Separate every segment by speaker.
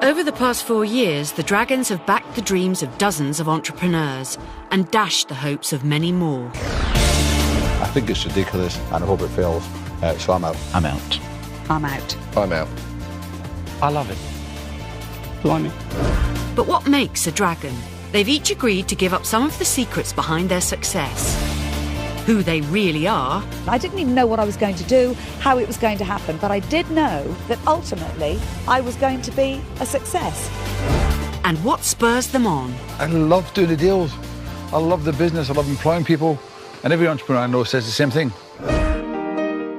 Speaker 1: Over the past 4 years, the Dragons have backed the dreams of dozens of entrepreneurs and dashed the hopes of many more.
Speaker 2: I think it's ridiculous and I hope it fails, so I'm out.
Speaker 3: I'm out.
Speaker 4: I'm out.
Speaker 2: I'm out.
Speaker 3: I love it. Blimey.
Speaker 1: But what makes a dragon? They've each agreed to give up some of the secrets behind their success. Who they really are.
Speaker 4: I didn't even know what I was going to do, how it was going to happen, but I did know that ultimately I was going to be a success.
Speaker 1: And what spurs them on.
Speaker 2: I love doing the deals. I love the business. I love employing people. And every entrepreneur I know says the same thing.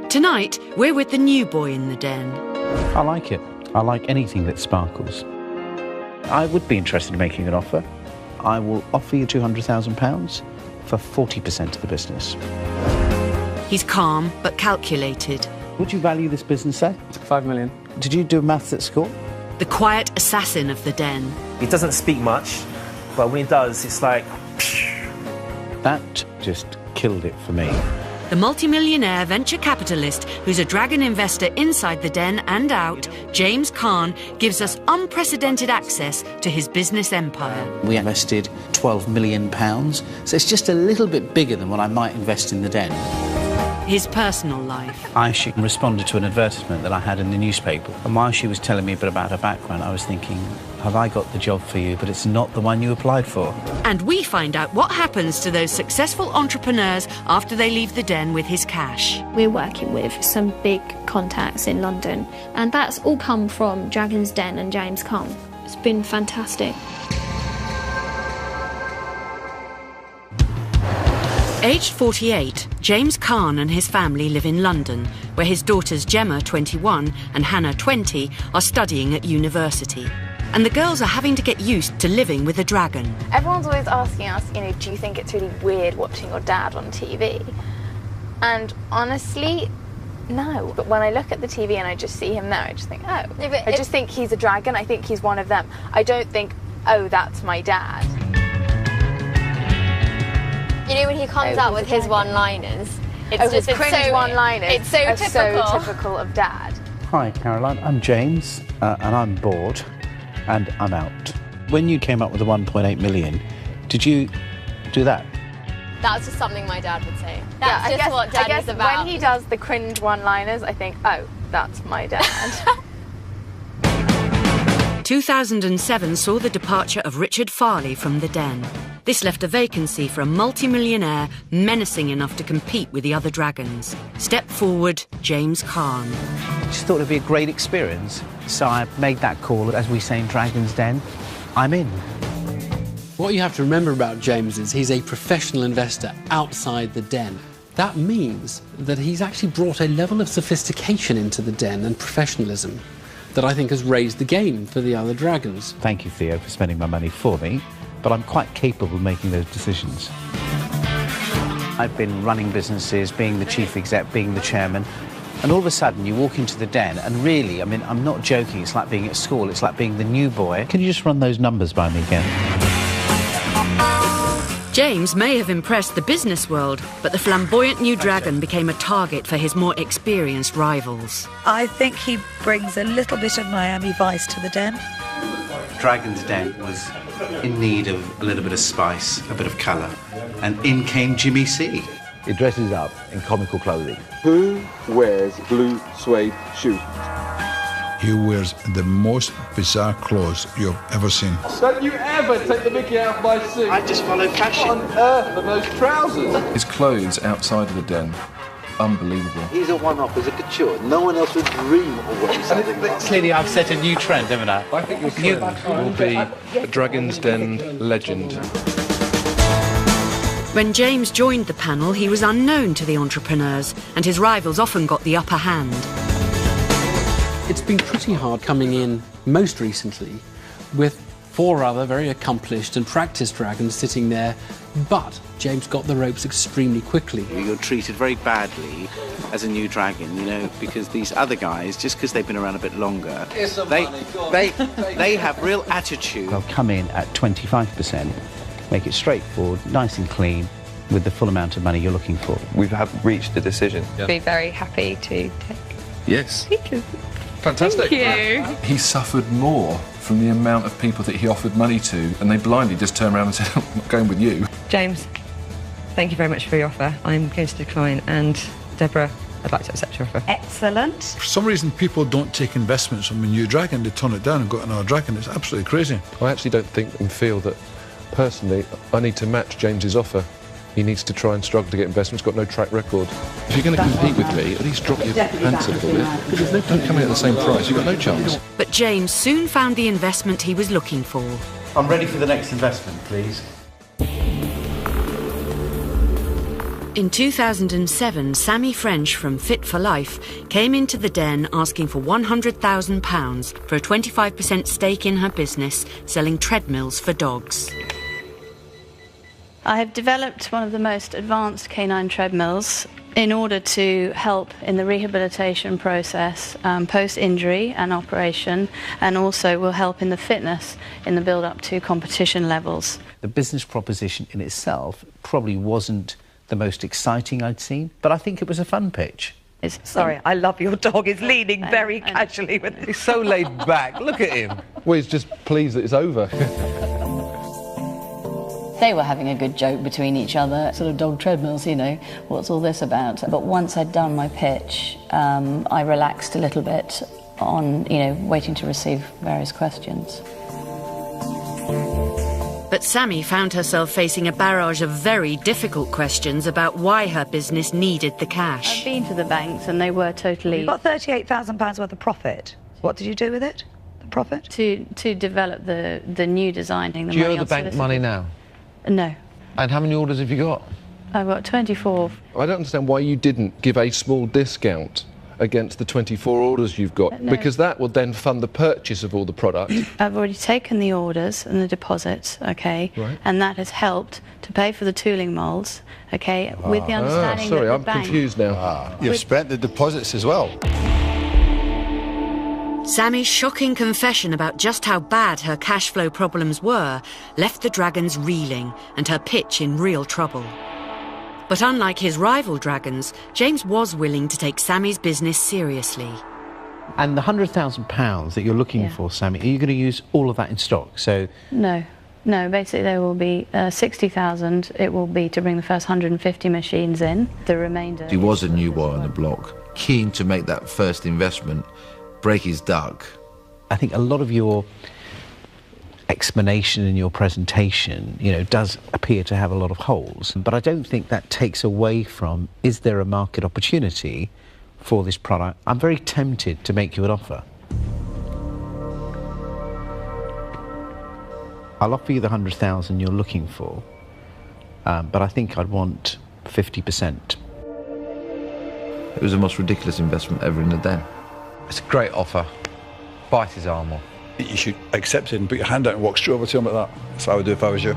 Speaker 1: Tonight, we're with the new boy in the den.
Speaker 3: I like it. I like anything that sparkles. I would be interested in making an offer. I will offer you £200,000 for 40% of the business.
Speaker 1: He's calm but calculated.
Speaker 3: Would you value this business, say?
Speaker 5: 5 million.
Speaker 3: Did you do maths at school?
Speaker 1: The quiet assassin of the den.
Speaker 6: He doesn't speak much, but when he does, it's like...
Speaker 3: That just killed it for me.
Speaker 1: The multimillionaire venture capitalist who's a dragon investor inside the den and out, James Caan, gives us unprecedented access to his business empire.
Speaker 3: We invested £12 million, so it's just a little bit bigger than what I might invest in the den.
Speaker 1: His personal life.
Speaker 3: I actually responded to an advertisement that I had in the newspaper, and while she was telling me a bit about her background, I was thinking, have I got the job for you, but it's not the one you applied for.
Speaker 1: And we find out what happens to those successful entrepreneurs after they leave the den with his cash.
Speaker 7: We're working with some big contacts in London, and that's all come from Dragon's Den and James Caan. It's been fantastic.
Speaker 1: Aged 48, James Caan and his family live in London, where his daughters Gemma, 21, and Hannah, 20, are studying at university. And the girls are having to get used to living with a dragon.
Speaker 8: Everyone's always asking us, do you think it's really weird watching your dad on TV? And honestly, no. But when I look at the TV and I just see him there, I just think, oh. Yeah, I just think he's a dragon. I think he's one of them. I don't think, oh, that's my dad.
Speaker 9: When he comes out with his one-liners,
Speaker 8: his cringe one-liners.
Speaker 9: It's so
Speaker 8: typical of Dad.
Speaker 3: Hi, Caroline. I'm James, and I'm bored, and I'm out. When you came up with the 1.8 million, did you do that?
Speaker 9: That's just something my dad would say. That's just what Dad is about.
Speaker 8: When he does the cringe one-liners, I think, oh, that's my dad.
Speaker 1: 2007 saw the departure of Richard Farley from the den. This left a vacancy for a multimillionaire menacing enough to compete with the other dragons. Step forward, James Caan.
Speaker 3: I just thought it'd be a great experience, so I made that call, as we say in Dragon's Den. I'm in.
Speaker 5: What you have to remember about James is he's a professional investor outside the den. That means that he's actually brought a level of sophistication into the den and professionalism that I think has raised the game for the other dragons.
Speaker 3: Thank you, Theo, for spending my money for me, but I'm quite capable of making those decisions. I've been running businesses, being the chief exec, being the chairman, and all of a sudden you walk into the den and really, I'm not joking, it's like being at school, it's like being the new boy. Can you just run those numbers by me again?
Speaker 1: James may have impressed the business world, but the flamboyant new dragon became a target for his more experienced rivals.
Speaker 4: I think he brings a little bit of Miami Vice to the den.
Speaker 3: Dragon's Den was in need of a little bit of spice, a bit of colour, and in came Jimmy C.
Speaker 2: He dresses up in comical clothing. Who wears blue suede shoes?
Speaker 10: He wears the most bizarre clothes you've ever seen.
Speaker 11: Don't you ever take the mickey out of my suit.
Speaker 3: I just follow fashion.
Speaker 11: What on earth are those trousers?
Speaker 12: His clothes outside of the den, unbelievable.
Speaker 13: He's a one-off, he's a couture. No one else would dream of wearing something like that.
Speaker 3: Clearly I've set a new trend, haven't I?
Speaker 12: I think your trend will be a Dragon's Den legend.
Speaker 1: When James joined the panel, he was unknown to the entrepreneurs, and his rivals often got the upper hand.
Speaker 5: It's been pretty hard coming in most recently with 4 other very accomplished and practiced dragons sitting there, but James got the ropes extremely quickly.
Speaker 3: You're treated very badly as a new dragon, because these other guys, just because they've been around a bit longer, they have real attitude. They'll come in at 25%, make it straightforward, nice and clean, with the full amount of money you're looking for.
Speaker 14: We have reached a decision.
Speaker 15: Be very happy to take.
Speaker 12: Yes.
Speaker 15: Pictures.
Speaker 12: Fantastic.
Speaker 15: Thank you.
Speaker 12: He suffered more from the amount of people that he offered money to, and they blindly just turned around and said, I'm not going with you.
Speaker 15: James, thank you very much for your offer. I'm going to decline, and Deborah, I'd like to accept your offer.
Speaker 4: Excellent.
Speaker 2: For some reason, people don't take investments from a new dragon. They turn it down and go to another dragon. It's absolutely crazy.
Speaker 12: I actually don't think and feel that, personally, I need to match James's offer. He needs to try and struggle to get investment. He's got no track record. If you're going to compete with me, at least drop your pants a little bit. Because there's no point coming at the same price. You've got no chance.
Speaker 1: But James soon found the investment he was looking for.
Speaker 3: I'm ready for the next investment, please.
Speaker 1: In 2007, Sammy French from Fit for Life came into the Den asking for £100,000 for a 25% stake in her business selling treadmills for dogs.
Speaker 16: I have developed one of the most advanced canine treadmills in order to help in the rehabilitation process post-injury and operation, and also will help in the fitness in the build-up to competition levels.
Speaker 3: The business proposition in itself probably wasn't the most exciting I'd seen, but I think it was a fun pitch.
Speaker 4: Sorry, I love your dog. He's leaning very casually with it.
Speaker 12: He's so laid back. Look at him. Well, he's just pleased that it's over.
Speaker 17: They were having a good joke between each other, sort of dog treadmills, you know, what's all this about? But once I'd done my pitch, I relaxed a little bit on, you know, waiting to receive various questions.
Speaker 1: But Sammy found herself facing a barrage of very difficult questions about why her business needed the cash.
Speaker 16: I've been to the banks and they were totally...
Speaker 4: You got £38,000 worth of profit. What did you do with it, the profit?
Speaker 16: To develop the new design.
Speaker 18: Do you owe the bank money now?
Speaker 16: No.
Speaker 18: And how many orders have you got?
Speaker 16: I've got 24.
Speaker 12: I don't understand why you didn't give a small discount against the 24 orders you've got,
Speaker 16: No.
Speaker 12: because that will then fund the purchase of all the product.
Speaker 16: I've already taken the orders and the deposits, OK?
Speaker 12: Right.
Speaker 16: And that has helped to pay for the tooling moulds, OK? With the understanding
Speaker 12: sorry,
Speaker 16: that the
Speaker 12: I'm
Speaker 16: bank...
Speaker 12: confused now.
Speaker 13: You've spent the deposits as well.
Speaker 1: Sammy's shocking confession about just how bad her cash flow problems were left the dragons reeling and her pitch in real trouble. But unlike his rival dragons, James was willing to take Sammy's business seriously.
Speaker 3: And the £100,000 that you're looking for, Sammy, are you going to use all of that in stock? So
Speaker 16: No, basically there will be 60,000. It will be to bring the first 150 machines in. The remainder...
Speaker 19: He was a new boy on the block, keen to make that first investment, break his duck.
Speaker 3: I think a lot of your explanation and your presentation, you know, does appear to have a lot of holes. But I don't think that takes away from, is there a market opportunity for this product? I'm very tempted to make you an offer. I'll offer you the 100,000 you're looking for, but I think I'd want 50%.
Speaker 19: It was the most ridiculous investment ever in the Den.
Speaker 18: It's a great offer. Bite his arm off.
Speaker 2: You should accept it and put your hand out and walk straight over to him like that. That's what I would do if I was you.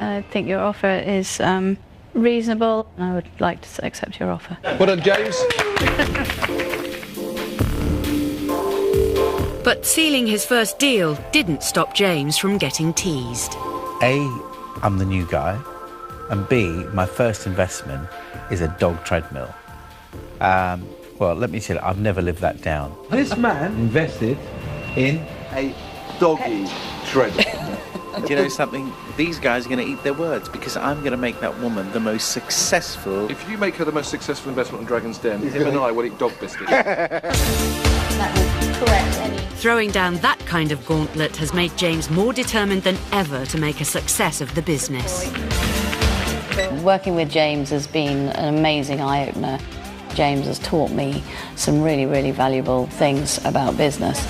Speaker 16: I think your offer is reasonable. I would like to accept your offer.
Speaker 12: Well done, James.
Speaker 1: But sealing his first deal didn't stop James from getting teased.
Speaker 3: A, I'm the new guy, and B, my first investment is a dog treadmill. Well, let me tell you, I've never lived that down.
Speaker 18: This man invested in
Speaker 13: a doggy treadmill.
Speaker 3: Do you know something? These guys are going to eat their words, because I'm going to make that woman the most successful...
Speaker 12: If you make her the most successful investment on Dragon's Den, him and I will eat dog biscuits.
Speaker 17: That will correct any...
Speaker 1: Throwing down that kind of gauntlet has made James more determined than ever to make a success of the business.
Speaker 17: Working with James has been an amazing eye-opener. James has taught me some really, really valuable things about business.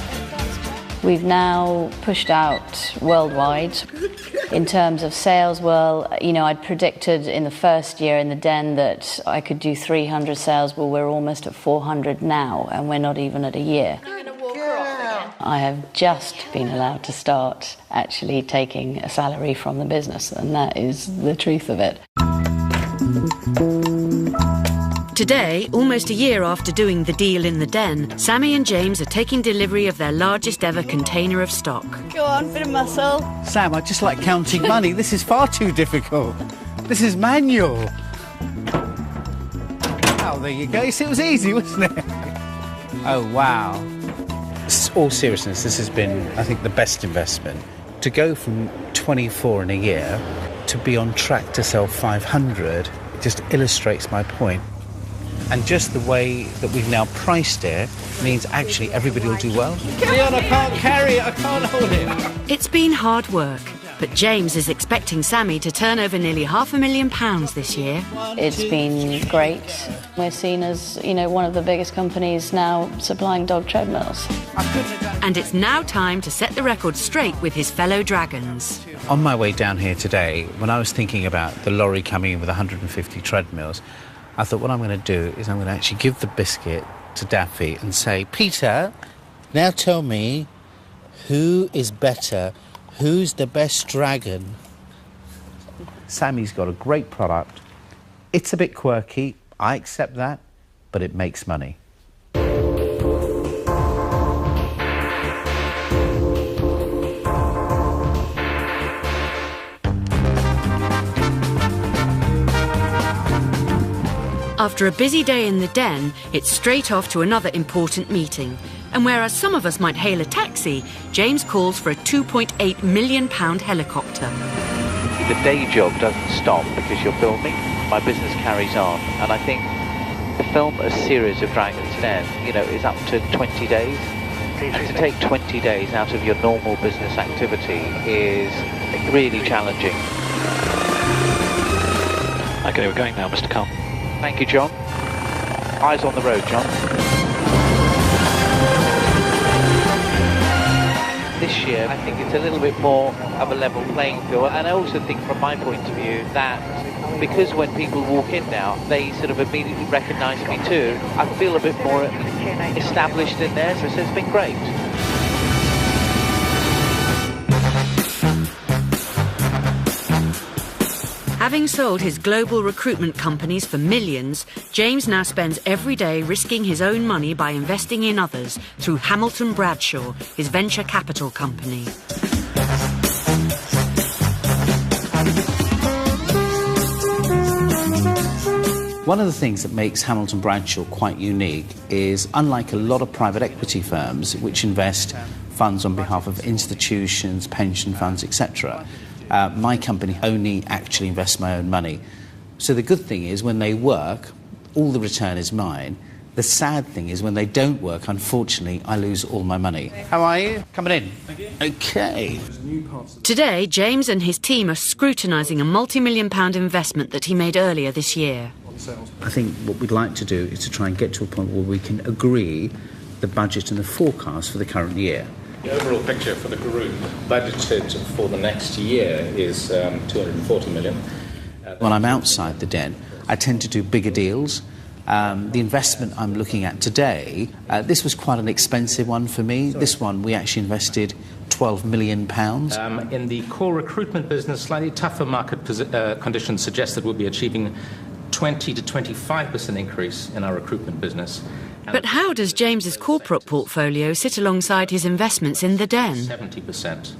Speaker 17: We've now pushed out worldwide. In terms of sales, well, you know, I'd predicted in the first year in the Den that I could do 300 sales, but we're almost at 400 now, and we're not even at a year. I have just been allowed to start actually taking a salary from the business, and that is the truth of it.
Speaker 1: Today, almost a year after doing the deal in the Den, Sammy and James are taking delivery of their largest ever container of stock.
Speaker 16: Go on, bit of muscle.
Speaker 3: Sam, I just like counting money. This is far too difficult. This is manual. Oh, there you go. You see, it was easy, wasn't it? Oh, wow. all seriousness, this has been, I think, the best investment. To go from 24 in a year to be on track to sell 500 just illustrates my point. And just the way that we've now priced it means actually everybody will do well. Leon, I can't carry it, I can't hold it.
Speaker 1: It's been hard work, but James is expecting Sammy to turn over nearly £500,000 this year.
Speaker 17: It's been great. We're seen as, you know, one of the biggest companies now supplying dog treadmills.
Speaker 1: And it's now time to set the record straight with his fellow dragons.
Speaker 3: On my way down here today, when I was thinking about the lorry coming in with 150 treadmills, I thought what I'm going to do is I'm going to actually give the biscuit to Daffy and say, Peter, now tell me who is better, who's the best dragon? Sammy's got a great product. It's a bit quirky, I accept that, but it makes money.
Speaker 1: After a busy day in the den, it's straight off to another important meeting. And whereas some of us might hail a taxi, James calls for a £2.8 million helicopter.
Speaker 3: The day job doesn't stop because you're filming. My business carries on. And I think to film a series of Dragon's Den, you know, is up to 20 days. And to take 20 days out of your normal business activity is really challenging.
Speaker 20: OK, we're going now, Mr. Caan.
Speaker 3: Thank you, John. Eyes on the road, John. This year, I think it's a little bit more of a level playing field. And I also think, from my point of view, that because when people walk in now, they sort of immediately recognise me too, I feel a bit more established in there, so it's been great.
Speaker 1: Having sold his global recruitment companies for millions, James now spends every day risking his own money by investing in others through Hamilton Bradshaw, his venture capital company.
Speaker 3: One of the things that makes Hamilton Bradshaw quite unique is, unlike a lot of private equity firms which invest funds on behalf of institutions, pension funds, etc., my company only actually invests my own money. So the good thing is, when they work, all the return is mine. The sad thing is, when they don't work, unfortunately, I lose all my money. How are you? Coming in? Thank you. OK.
Speaker 1: Today, James and his team are scrutinising a multi-million-pound investment that he made earlier this year.
Speaker 3: I think what we'd like to do is to try and get to a point where we can agree the budget and the forecast for the current year.
Speaker 21: The overall picture for the group budgeted for the next year is 240 million.
Speaker 3: When I'm outside the den, I tend to do bigger deals. The investment I'm looking at today, this was quite an expensive one for me. This one, we actually invested £12 million.
Speaker 21: In the core recruitment business, slightly tougher market conditions suggest that we'll be achieving 20 to 25% increase in our recruitment business.
Speaker 1: But how does James's corporate portfolio sit alongside his investments in the den?
Speaker 21: 70%.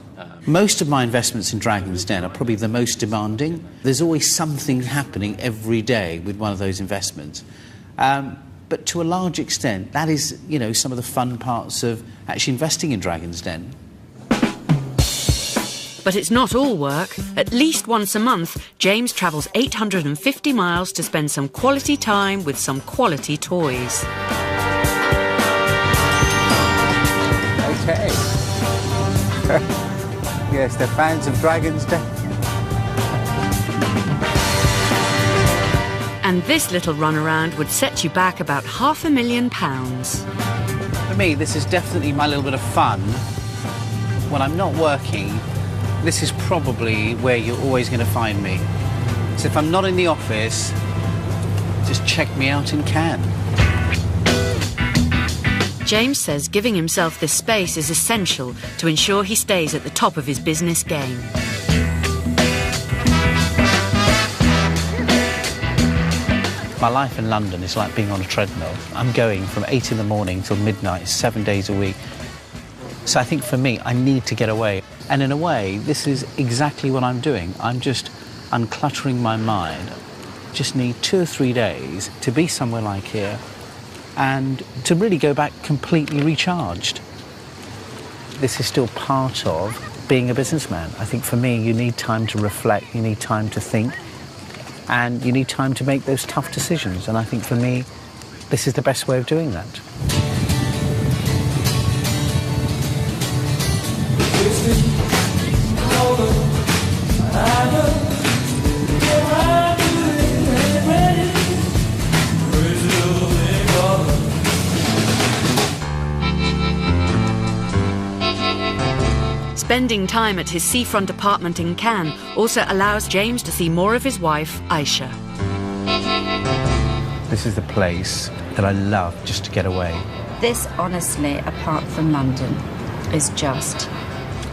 Speaker 3: Most of my investments in Dragon's Den are probably the most demanding. There's always something happening every day with one of those investments. But to a large extent, that is, you know, some of the fun parts of actually investing in Dragon's Den.
Speaker 1: But it's not all work. At least once a month, James travels 850 miles to spend some quality time with some quality toys.
Speaker 3: OK. Yes, they're fans of Dragon's Den.
Speaker 1: And this little runaround would set you back about £500,000.
Speaker 3: For me, this is definitely my little bit of fun. When I'm not working, this is probably where you're always going to find me. So if I'm not in the office, just check me out in Cannes.
Speaker 1: James says giving himself this space is essential to ensure he stays at the top of his business game.
Speaker 3: My life in London is like being on a treadmill. I'm going from 8 in the morning till midnight, 7 days a week. So I think for me, I need to get away. And in a way, this is exactly what I'm doing. I'm just uncluttering my mind. Just need 2 or 3 days to be somewhere like here and to really go back completely recharged. this is still part of being a businessman. I think for me, you need time to reflect, you need time to think, and you need time to make those tough decisions. And I think for me, this is the best way of doing that.
Speaker 1: Spending time at his seafront apartment in Cannes also allows James to see more of his wife, Aisha.
Speaker 3: This is the place that I love just to get away.
Speaker 4: This, honestly, apart from London, is just...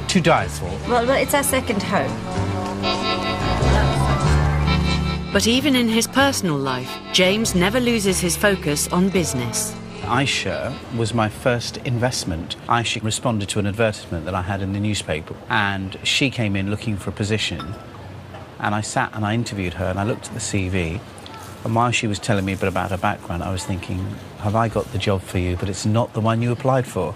Speaker 3: to die for.
Speaker 4: Well, it's our second home.
Speaker 1: But even in his personal life, James never loses his focus on business.
Speaker 3: Aisha was my first investment. Aisha responded to an advertisement that I had in the newspaper, and she came in looking for a position, and I sat and I interviewed her and I looked at the CV, and while she was telling me a bit about her background, I was thinking, have I got the job for you, but it's not the one you applied for.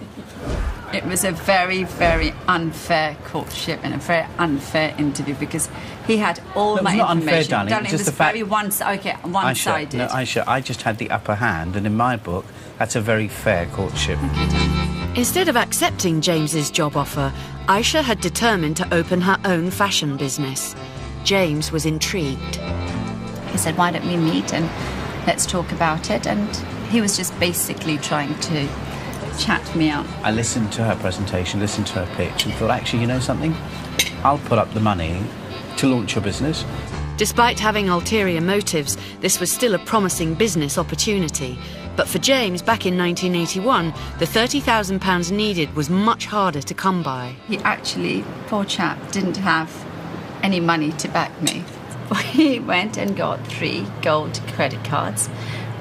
Speaker 6: It was a very, very unfair courtship and a very unfair interview because he had all my information.
Speaker 3: It was not unfair, darling.
Speaker 6: It was very one-sided.
Speaker 3: No, Aisha, I just had the upper hand, and in my book, that's a very fair courtship.
Speaker 1: Instead of accepting James's job offer, Aisha had determined to open her own fashion business. James was intrigued.
Speaker 6: He said, why don't we meet and let's talk about it? And he was just basically trying to chat me up.
Speaker 3: I listened to her presentation, listened to her pitch, and thought, actually, you know something? I'll put up the money to launch your business.
Speaker 1: Despite having ulterior motives, this was still a promising business opportunity. But for James, back in 1981, the £30,000 needed was much harder to come by.
Speaker 6: He actually, poor chap, didn't have any money to back me. He went and got 3 gold credit cards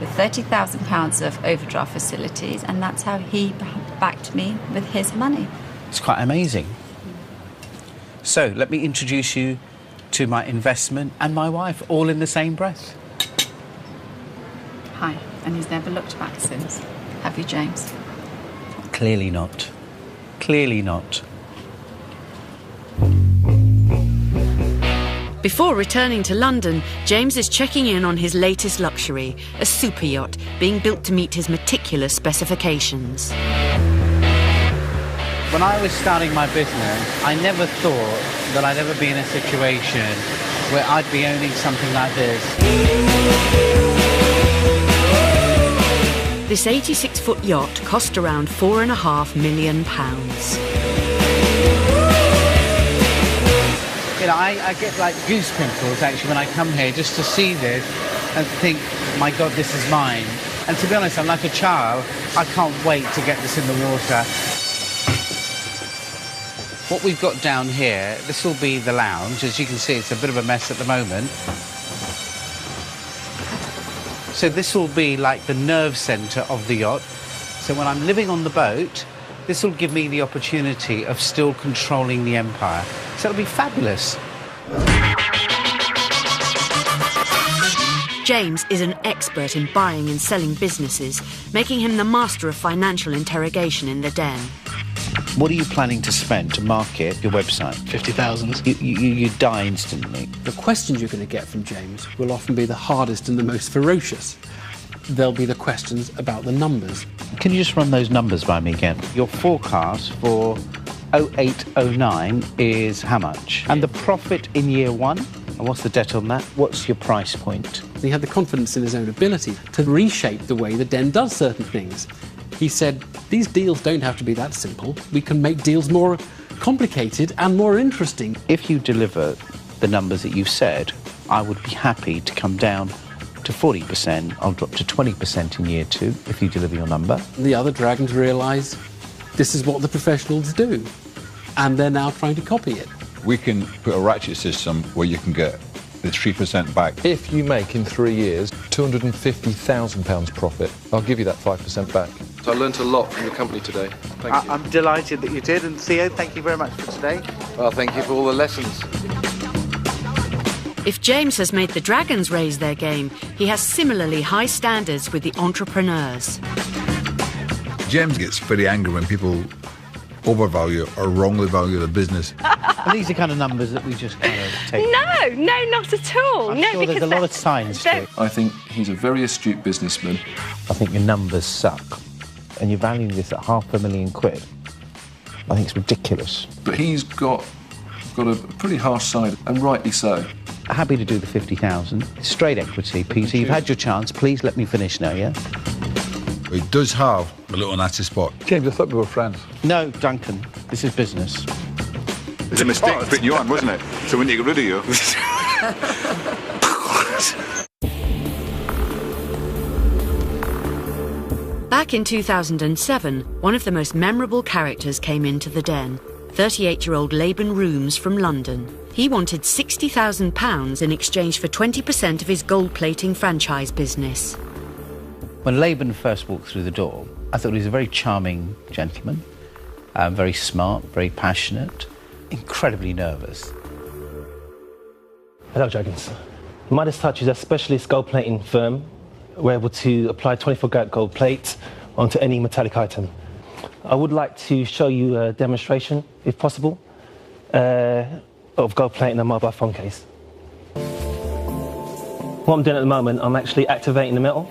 Speaker 6: with £30,000 of overdraft facilities, and that's how he backed me with his money.
Speaker 3: It's quite amazing. So, let me introduce you to my investment and my wife, all in the same breath.
Speaker 6: Hi, and he's never looked back since. Have you, James?
Speaker 3: Clearly not. Clearly not.
Speaker 1: Before returning to London, James is checking in on his latest luxury, a super yacht being built to meet his meticulous specifications.
Speaker 3: When I was starting my business, I never thought that I'd ever be in a situation where I'd be owning something like this.
Speaker 1: This 86-foot yacht cost around £4.5 million.
Speaker 3: You know, I get like goose pimples actually when I come here just to see this and think, my God, this is mine. And to be honest, I'm like a child. I can't wait to get this in the water. What we've got down here, this will be the lounge. As you can see, it's a bit of a mess at the moment. So this will be like the nerve centre of the yacht. So when I'm living on the boat, this will give me the opportunity of still controlling the empire. So it'll be fabulous.
Speaker 1: James is an expert in buying and selling businesses, making him the master of financial interrogation in the den.
Speaker 3: What are you planning to spend to market your website?
Speaker 5: 50,000.
Speaker 3: You die instantly.
Speaker 5: The questions you're going to get from James will often be the hardest and the most ferocious. They'll be the questions about the numbers.
Speaker 3: Can you just run those numbers by me again? Your forecast for 0809 is how much? And the profit in year 1? And what's the debt on that? What's your price point?
Speaker 5: He had the confidence in his own ability to reshape the way the den does certain things. He said, these deals don't have to be that simple. We can make deals more complicated and more interesting.
Speaker 3: If you deliver the numbers that you've said, I would be happy to come down to 40%. I'll drop to 20% in year 2 if you deliver your number.
Speaker 5: The other dragons realise this is what the professionals do, and they're now trying to copy it.
Speaker 10: We can put a ratchet system where you can get the 3% back.
Speaker 12: If you make in 3 years £250,000 profit, I'll give you that 5% back.
Speaker 11: So I learnt a lot from the company today. Thank you.
Speaker 3: I'm delighted that you did, and Theo, thank you very much for today.
Speaker 11: Well, thank you for all the lessons.
Speaker 1: If James has made the dragons raise their game, he has similarly high standards with the entrepreneurs.
Speaker 10: James gets very angry when people overvalue or wrongly value the business.
Speaker 3: And these are kind of numbers that we just kind of take.
Speaker 9: No, not at all.
Speaker 3: I'm sure there's a lot of science to it.
Speaker 12: I think he's a very astute businessman.
Speaker 3: I think your numbers suck. And you're valuing this at £500,000. I think it's ridiculous.
Speaker 12: But he's got a pretty harsh side, and rightly so.
Speaker 3: Happy to do the 50,000. Straight equity, Peter. You've had your chance. Please let me finish now, yeah?
Speaker 10: He does have a little nasty spot.
Speaker 2: James, I thought we were friends.
Speaker 3: No, Duncan. This is business.
Speaker 7: It's a mistake putting you on, wasn't it? So we need to get rid of you.
Speaker 1: Back in 2007, one of the most memorable characters came into the den. 38-year-old Laban Rooms from London. He wanted £60,000 in exchange for 20% of his gold-plating franchise business.
Speaker 3: When Laban first walked through the door, I thought he was a very charming gentleman, very smart, very passionate, incredibly nervous.
Speaker 22: Hello, Dragons. Midas Touch is a specialist gold plating firm. We're able to apply 24-karat gold plate onto any metallic item. I would like to show you a demonstration, if possible, of gold plating a mobile phone case. What I'm doing at the moment, I'm actually activating the metal.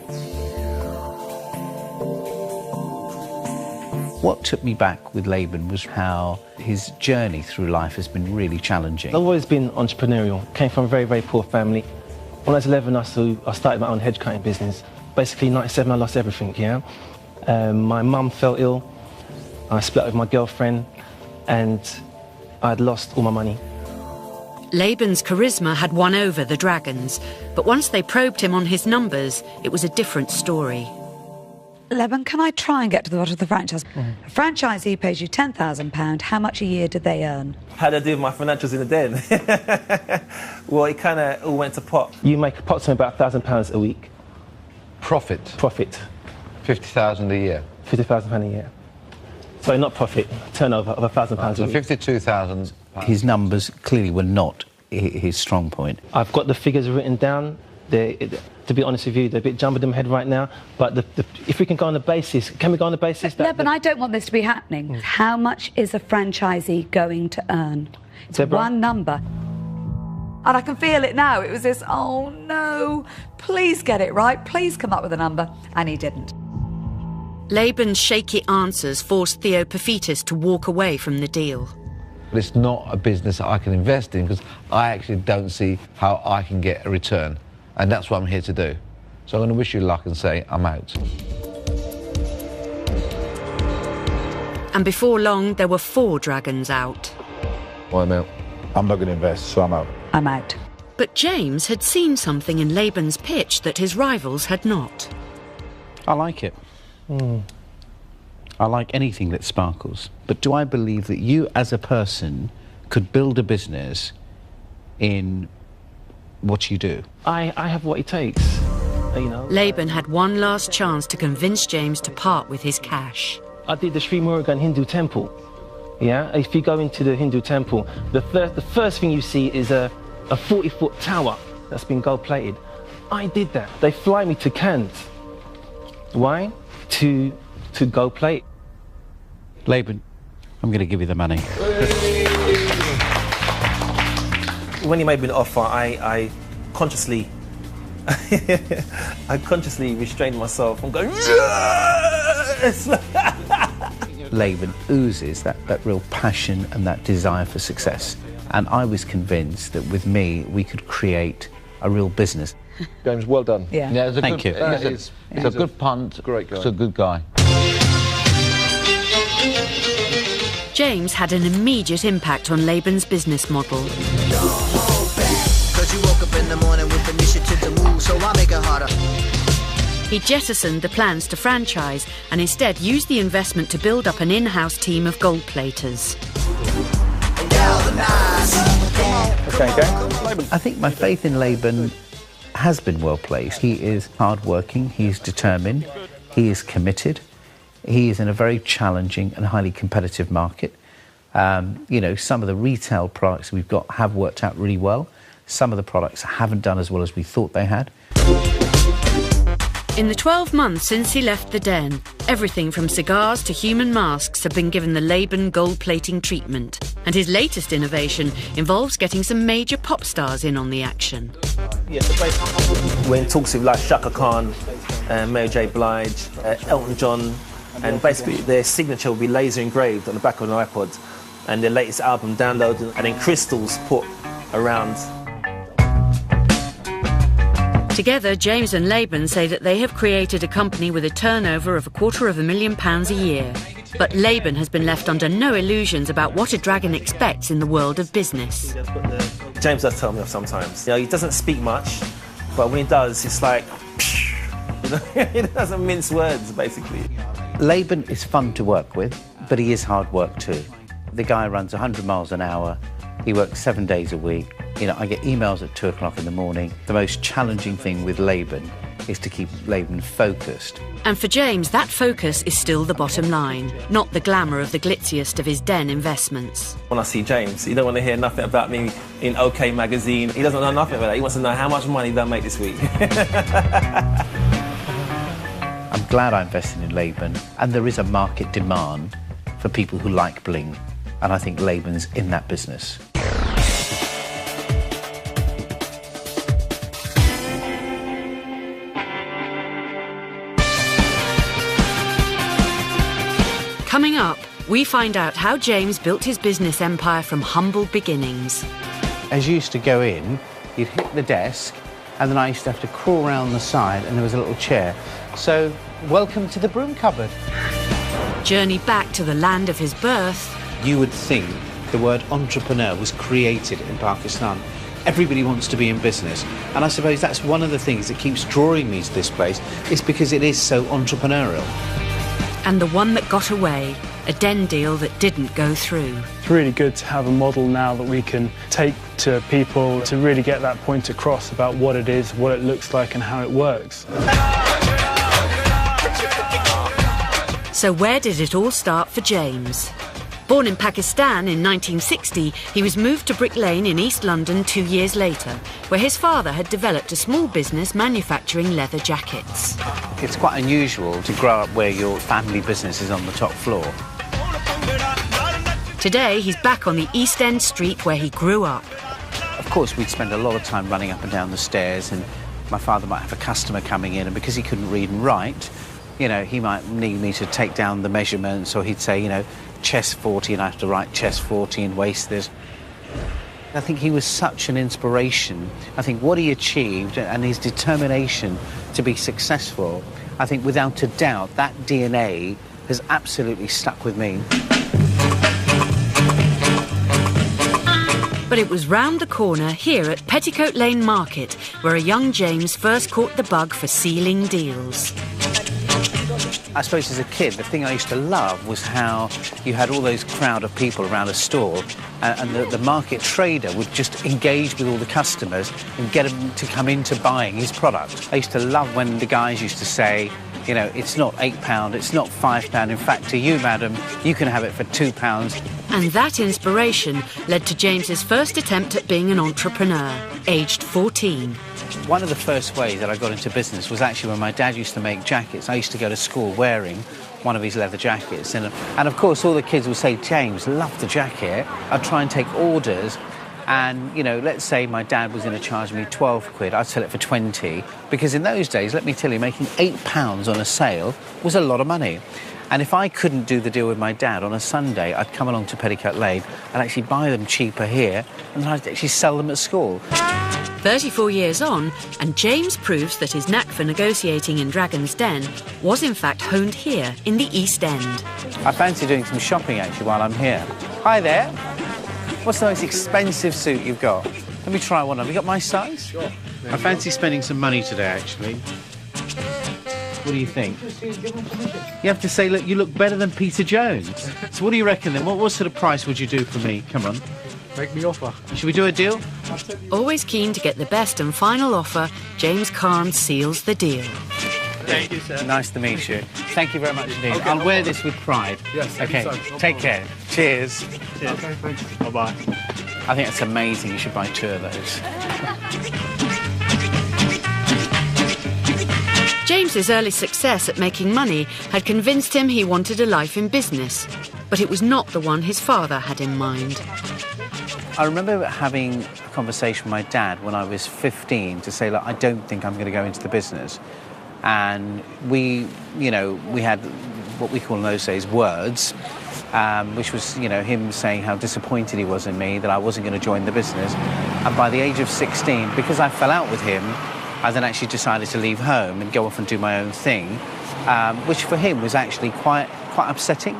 Speaker 3: What took me back with Laban was how his journey through life has been really challenging.
Speaker 22: I've always been entrepreneurial. Came from a very, very poor family. When I was 11, I started my own hedge cutting business. Basically, in '97, I lost everything, yeah? My mum fell ill. I split up with my girlfriend, and I'd lost all my money.
Speaker 1: Laban's charisma had won over the Dragons, but once they probed him on his numbers, it was a different story.
Speaker 4: Laban, can I try and get to the bottom of the franchise? A franchisee pays you £10,000. How much a year do they earn?
Speaker 22: How did I do with my financials in the den? Well, it kind of all went to pot. You make approximately about £1,000 a week.
Speaker 18: Profit?
Speaker 22: Profit.
Speaker 18: 50,000 a year?
Speaker 22: £50,000 a year. Sorry, not profit, turnover of £1,000 a
Speaker 18: so
Speaker 22: week.
Speaker 18: 52,000.
Speaker 3: His numbers clearly were not his strong point.
Speaker 22: I've got the figures written down. To be honest with you, they're a bit jumbled in my head right now. But if we can go on the basis, can we go on the basis that...
Speaker 4: But I don't want this to be happening. How much is a franchisee going to earn? It's
Speaker 22: Deborah?
Speaker 4: one number. And I can feel it now. It was this, oh no, please get it right, please come up with a number. And he didn't.
Speaker 1: Laban's shaky answers forced Theo Paphitis to walk away from the deal.
Speaker 18: But it's not a business that I can invest in because I actually don't see how I can get a return. And that's what I'm here to do. So I'm going to wish you luck and say I'm out.
Speaker 1: And before long, there were 4 Dragons out.
Speaker 12: Well, I'm out.
Speaker 2: I'm not going to invest, so I'm out.
Speaker 4: I'm out.
Speaker 1: But James had seen something in Laban's pitch that his rivals had not.
Speaker 3: I like it. I like anything that sparkles. But do I believe that you, as a person, could build a business in what you do?
Speaker 22: I have what it takes, you know.
Speaker 1: Laban had one last chance to convince James to part with his cash.
Speaker 22: I did the Sri Murugan Hindu temple. Yeah, if you go into the Hindu temple, the first thing you see is a 40-foot tower that's been gold-plated. I did that. They fly me to Cairns. Why? To gold plate.
Speaker 3: Laban, I'm going to give you the money.
Speaker 22: When he made me an offer, I consciously restrained myself from going, yes!
Speaker 3: Laban oozes that real passion and that desire for success. And I was convinced that with me, we could create a real business.
Speaker 12: James, well done.
Speaker 4: Yeah,
Speaker 18: it's a
Speaker 3: Thank
Speaker 18: good,
Speaker 3: you.
Speaker 18: It's a good punt.
Speaker 12: Great guy.
Speaker 18: It's a good guy.
Speaker 1: James had an immediate impact on Laban's business model. He jettisoned the plans to franchise and instead used the investment to build up an in-house team of gold platers.
Speaker 3: I think my faith in Laban has been well placed. He is hard-working, he is determined, he is committed. He is in a very challenging and highly competitive market. You know, some of the retail products we've got have worked out really well. Some of the products haven't done as well as we thought they had.
Speaker 1: In the 12 months since he left the den, everything from cigars to human masks have been given the Laban gold-plating treatment. And his latest innovation involves getting some major pop stars in on the action.
Speaker 22: Yeah, so basically, we're in talks with like Shaka Khan, Mary J. Blige, Elton John, and basically their signature will be laser engraved on the back of an iPod, and their latest album downloaded, and then crystals put around.
Speaker 1: Together, James and Laban say that they have created a company with a turnover of £250,000 a year. But Laban has been left under no illusions about what a dragon expects in the world of business.
Speaker 22: James does tell me off sometimes. You know, he doesn't speak much, but when he does, it's like, you know, he doesn't mince words, basically.
Speaker 3: Laban is fun to work with, but he is hard work too. The guy runs 100 miles an hour. He works 7 days a week. You know, I get emails at 2 o'clock in the morning. The most challenging thing with Laban is to keep Laban focused.
Speaker 1: And for James, that focus is still the bottom line, not the glamour of the glitziest of his den investments.
Speaker 22: When I see James, he don't want to hear nothing about me in OK magazine. He doesn't know nothing about that. He wants to know how much money did I make this week.
Speaker 3: I'm glad I invested in Laban, and there is a market demand for people who like bling, and I think Laban's in that business.
Speaker 1: Coming up, we find out how James built his business empire from humble beginnings.
Speaker 3: As you used to go in, you'd hit the desk, and then I used to have to crawl around the side, and there was a little chair. So, welcome to the broom cupboard.
Speaker 1: Journey back to the land of his birth.
Speaker 3: You would think the word entrepreneur was created in Pakistan. Everybody wants to be in business. And I suppose that's one of the things that keeps drawing me to this place, is because it is so entrepreneurial.
Speaker 1: And the one that got away, a den deal that didn't go through.
Speaker 8: It's really good to have a model now that we can take to people to really get that point across about what it is, what it looks like and how it works.
Speaker 1: So where did it all start for James? Born in Pakistan in 1960, he was moved to Brick Lane in East London 2 years later, where his father had developed a small business manufacturing leather jackets.
Speaker 3: It's quite unusual to grow up where your family business is on the top floor.
Speaker 1: Today, he's back on the East End street where he grew up.
Speaker 3: Of course, we'd spend a lot of time running up and down the stairs, and my father might have a customer coming in, and because he couldn't read and write, you know, he might need me to take down the measurements, or he'd say, you know, chest 40, and I have to write chest 40 and waist this. I think he was such an inspiration. I think what he achieved and his determination to be successful, I think without a doubt that DNA has absolutely stuck with me.
Speaker 1: But it was round the corner here at Petticoat Lane Market where a young James first caught the bug for sealing deals.
Speaker 3: I suppose as a kid, the thing I used to love was how you had all those crowd of people around a stall, and the market trader would just engage with all the customers and get them to come into buying his product. I used to love when the guys used to say, you know, it's not £8, it's not £5. In fact, to you, madam, you can have it for £2.
Speaker 1: And that inspiration led to James's first attempt at being an entrepreneur, aged 14.
Speaker 3: One of the first ways that I got into business was actually when my dad used to make jackets. I used to go to school wearing one of his leather jackets. And of course, all the kids would say, James, love the jacket. I'd try and take orders. And, you know, let's say my dad was going to charge me 12 quid. I'd sell it for 20. Because in those days, let me tell you, making £8 on a sale was a lot of money. And if I couldn't do the deal with my dad on a Sunday, I'd come along to Petticoat Lane and actually buy them cheaper here, and then I'd actually sell them at school.
Speaker 1: 34 years on, and James proves that his knack for negotiating in Dragon's Den was in fact honed here in the East End.
Speaker 3: I fancy doing some shopping actually while I'm here. Hi there. What's the most expensive suit you've got? Let me try one. Have you got my size? Sure. I fancy spending some money today actually. What do you think? You have to say, look, you look better than Peter Jones. So what do you reckon then? What sort of price would you do for me? Come on.
Speaker 8: Make me offer.
Speaker 3: Should we do a deal?
Speaker 1: Always keen to get the best and final offer, James Caan seals the deal.
Speaker 8: Thank you, sir.
Speaker 3: Nice to meet you. Thank you very much indeed.
Speaker 8: Okay,
Speaker 3: I'll wear this with pride.
Speaker 8: Yes.
Speaker 3: Okay.
Speaker 8: No
Speaker 3: Take care. Cheers.
Speaker 8: Cheers. Okay, thank you. Bye-bye.
Speaker 3: I think that's amazing. You should buy 2 of those.
Speaker 1: James's early success at making money had convinced him he wanted a life in business, but it was not the one his father had in mind.
Speaker 3: I remember having a conversation with my dad when I was 15 to say, look, I don't think I'm going to go into the business. And we had what we call in those days words, which was, him saying how disappointed he was in me, that I wasn't going to join the business. And by the age of 16, because I fell out with him, I then actually decided to leave home and go off and do my own thing, which for him was actually quite upsetting.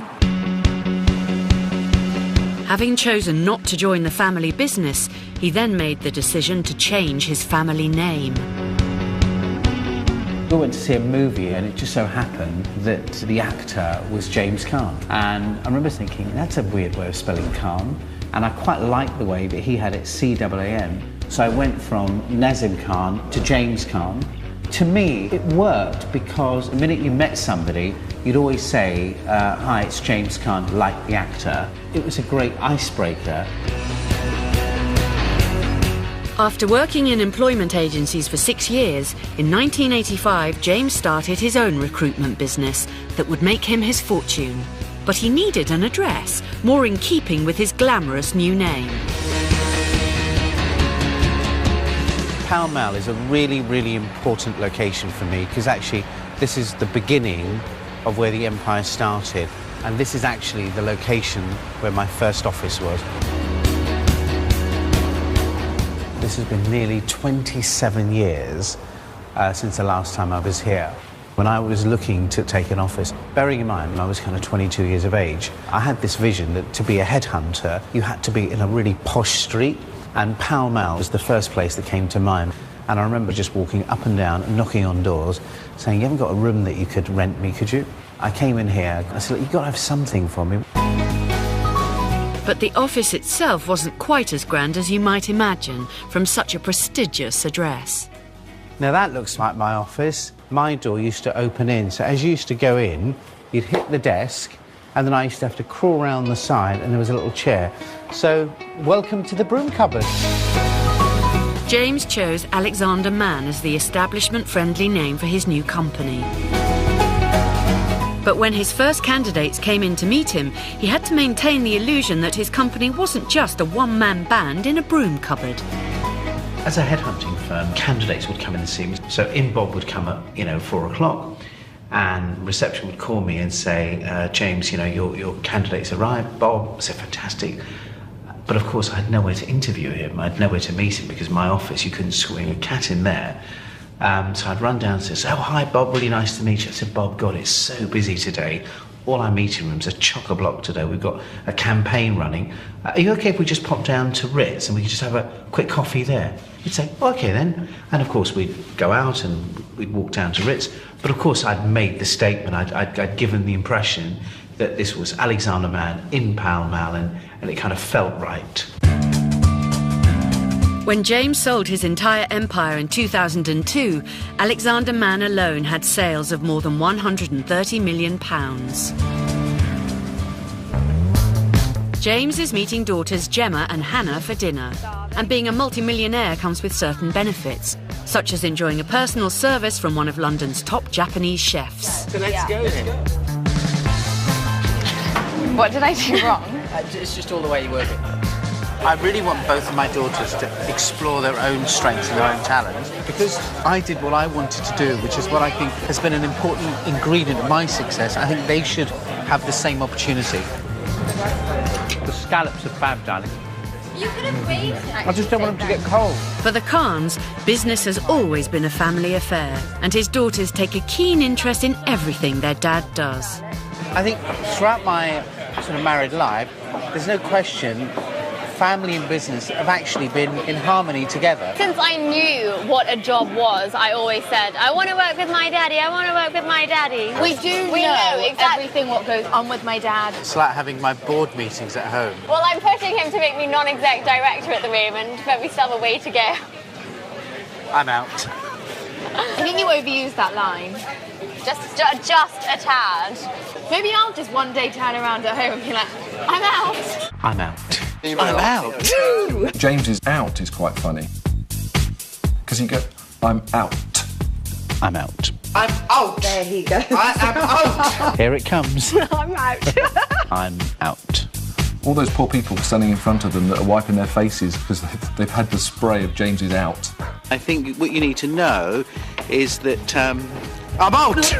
Speaker 1: Having chosen not to join the family business, he then made the decision to change his family name.
Speaker 3: We went to see a movie and it just so happened that the actor was James Caan. And I remember thinking, that's a weird way of spelling Caan. And I quite liked the way that he had it C-A-A-N. So I went from Nazim Caan to James Caan. To me, it worked because the minute you met somebody, you'd always say, hi, it's James Caan, like the actor. It was a great icebreaker.
Speaker 1: After working in employment agencies for 6 years, in 1985, James started his own recruitment business that would make him his fortune. But he needed an address, more in keeping with his glamorous new name.
Speaker 3: Pall Mall is a really, really important location for me because actually this is the beginning of where the empire started, and this is actually the location where my first office was. This has been nearly 27 years since the last time I was here. When I was looking to take an office, bearing in mind when I was kind of 22 years of age, I had this vision that to be a headhunter, you had to be in a really posh street. And Pall Mall was the first place that came to mind. And I remember just walking up and down and knocking on doors, saying, you haven't got a room that you could rent me, could you? I came in here, I said, look, you've got to have something for me.
Speaker 1: But the office itself wasn't quite as grand as you might imagine from such a prestigious address.
Speaker 3: Now that looks like my office. My door used to open in, so as you used to go in, you'd hit the desk, and then I used to have to crawl around the side, and there was a little chair. So, welcome to the broom cupboard.
Speaker 1: James chose Alexander Mann as the establishment-friendly name for his new company. But when his first candidates came in to meet him, he had to maintain the illusion that his company wasn't just a one-man band in a broom cupboard.
Speaker 3: As a headhunting firm, candidates would come in and see me. So in Bob would come at 4 o'clock, and reception would call me and say, James, your candidate's arrived. Bob, I said, fantastic. But of course, I had nowhere to interview him. I had nowhere to meet him because my office, you couldn't swing a cat in there. So I'd run downstairs, oh, hi, Bob, really nice to meet you. I said, Bob, God, it's so busy today. All our meeting rooms are chock-a-block today. We've got a campaign running. Are you OK if we just pop down to Ritz and we could just have a quick coffee there? He'd say, oh, OK then. And of course, we'd go out and we'd walk down to Ritz. But of course, I'd made the statement. I'd given the impression that this was Alexander Mann in Pall Mall, and it kind of felt right.
Speaker 1: When James sold his entire empire in 2002, Alexander Mann alone had sales of more than £130 million. James is meeting daughters Gemma and Hannah for dinner. And being a multimillionaire comes with certain benefits, such as enjoying a personal service from one of London's top Japanese chefs.
Speaker 11: So let's go then.
Speaker 9: What did I do wrong?
Speaker 3: It's just all the way you work it. I really want both of my daughters to explore their own strengths and their own talents, because I did what I wanted to do, which is what I think has been an important ingredient of my success. I think they should have the same opportunity. The scallops are fab, darling.
Speaker 9: You could have waited.
Speaker 3: I just don't want them to get cold.
Speaker 1: For the Caans, business has always been a family affair, and his daughters take a keen interest in everything their dad does.
Speaker 3: I think throughout my sort of married life, there's no question family and business have actually been in harmony together.
Speaker 9: Since I knew what a job was, I always said, I want to work with my daddy, I want to work with my daddy. We know exactly everything what goes on with my dad.
Speaker 3: It's like having my board meetings at home.
Speaker 9: Well, I'm pushing him to make me non-exec director at the moment, but we still have a way to go.
Speaker 3: I'm out.
Speaker 9: I think you overused that line. Just a tad. Maybe I'll just one day turn around at home and be like, I'm out.
Speaker 3: I'm out.
Speaker 11: I'm
Speaker 3: out.
Speaker 12: James's out is quite funny. Because you go, I'm out.
Speaker 3: I'm out.
Speaker 19: I'm out.
Speaker 4: There he goes.
Speaker 19: I am out.
Speaker 3: Here it comes.
Speaker 4: I'm out.
Speaker 3: I'm out.
Speaker 12: All those poor people standing in front of them that are wiping their faces because they've had the spray of James's out.
Speaker 3: I think what you need to know is that I'm out.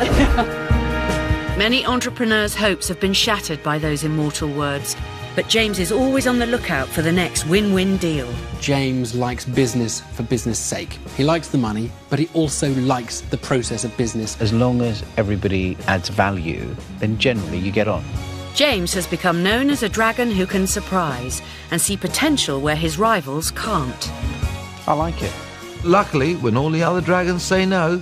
Speaker 1: Many entrepreneurs' hopes have been shattered by those immortal words, but James is always on the lookout for the next win-win deal.
Speaker 5: James likes business for business' sake. He likes the money, but he also likes the process of business.
Speaker 3: As long as everybody adds value, then generally you get on.
Speaker 1: James has become known as a dragon who can surprise and see potential where his rivals can't.
Speaker 3: I like it.
Speaker 19: Luckily, when all the other dragons say no,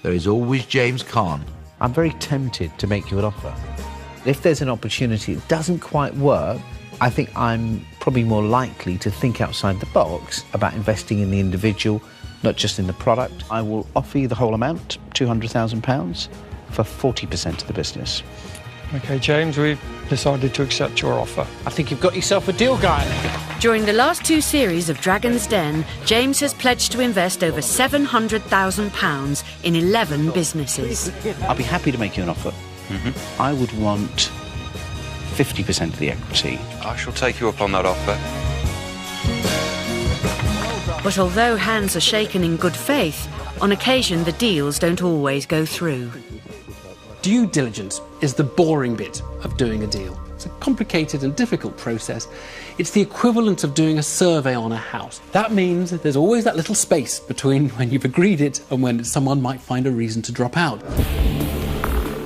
Speaker 19: there is always James Caan.
Speaker 3: I'm very tempted to make you an offer. If there's an opportunity that doesn't quite work, I think I'm probably more likely to think outside the box about investing in the individual, not just in the product. I will offer you the whole amount, £200,000, for 40% of the business.
Speaker 8: OK, James, we've decided to accept your offer.
Speaker 5: I think you've got yourself a deal, guy.
Speaker 1: During the last 2 series of Dragon's Den, James has pledged to invest over £700,000 in 11 businesses.
Speaker 3: I'll be happy to make you an offer. I would want 50% of the equity.
Speaker 14: I shall take you up on that offer.
Speaker 1: But although hands are shaken in good faith, on occasion the deals don't always go through.
Speaker 5: Due diligence is the boring bit of doing a deal. It's a complicated and difficult process. It's the equivalent of doing a survey on a house. That means that there's always that little space between when you've agreed it and when someone might find a reason to drop out.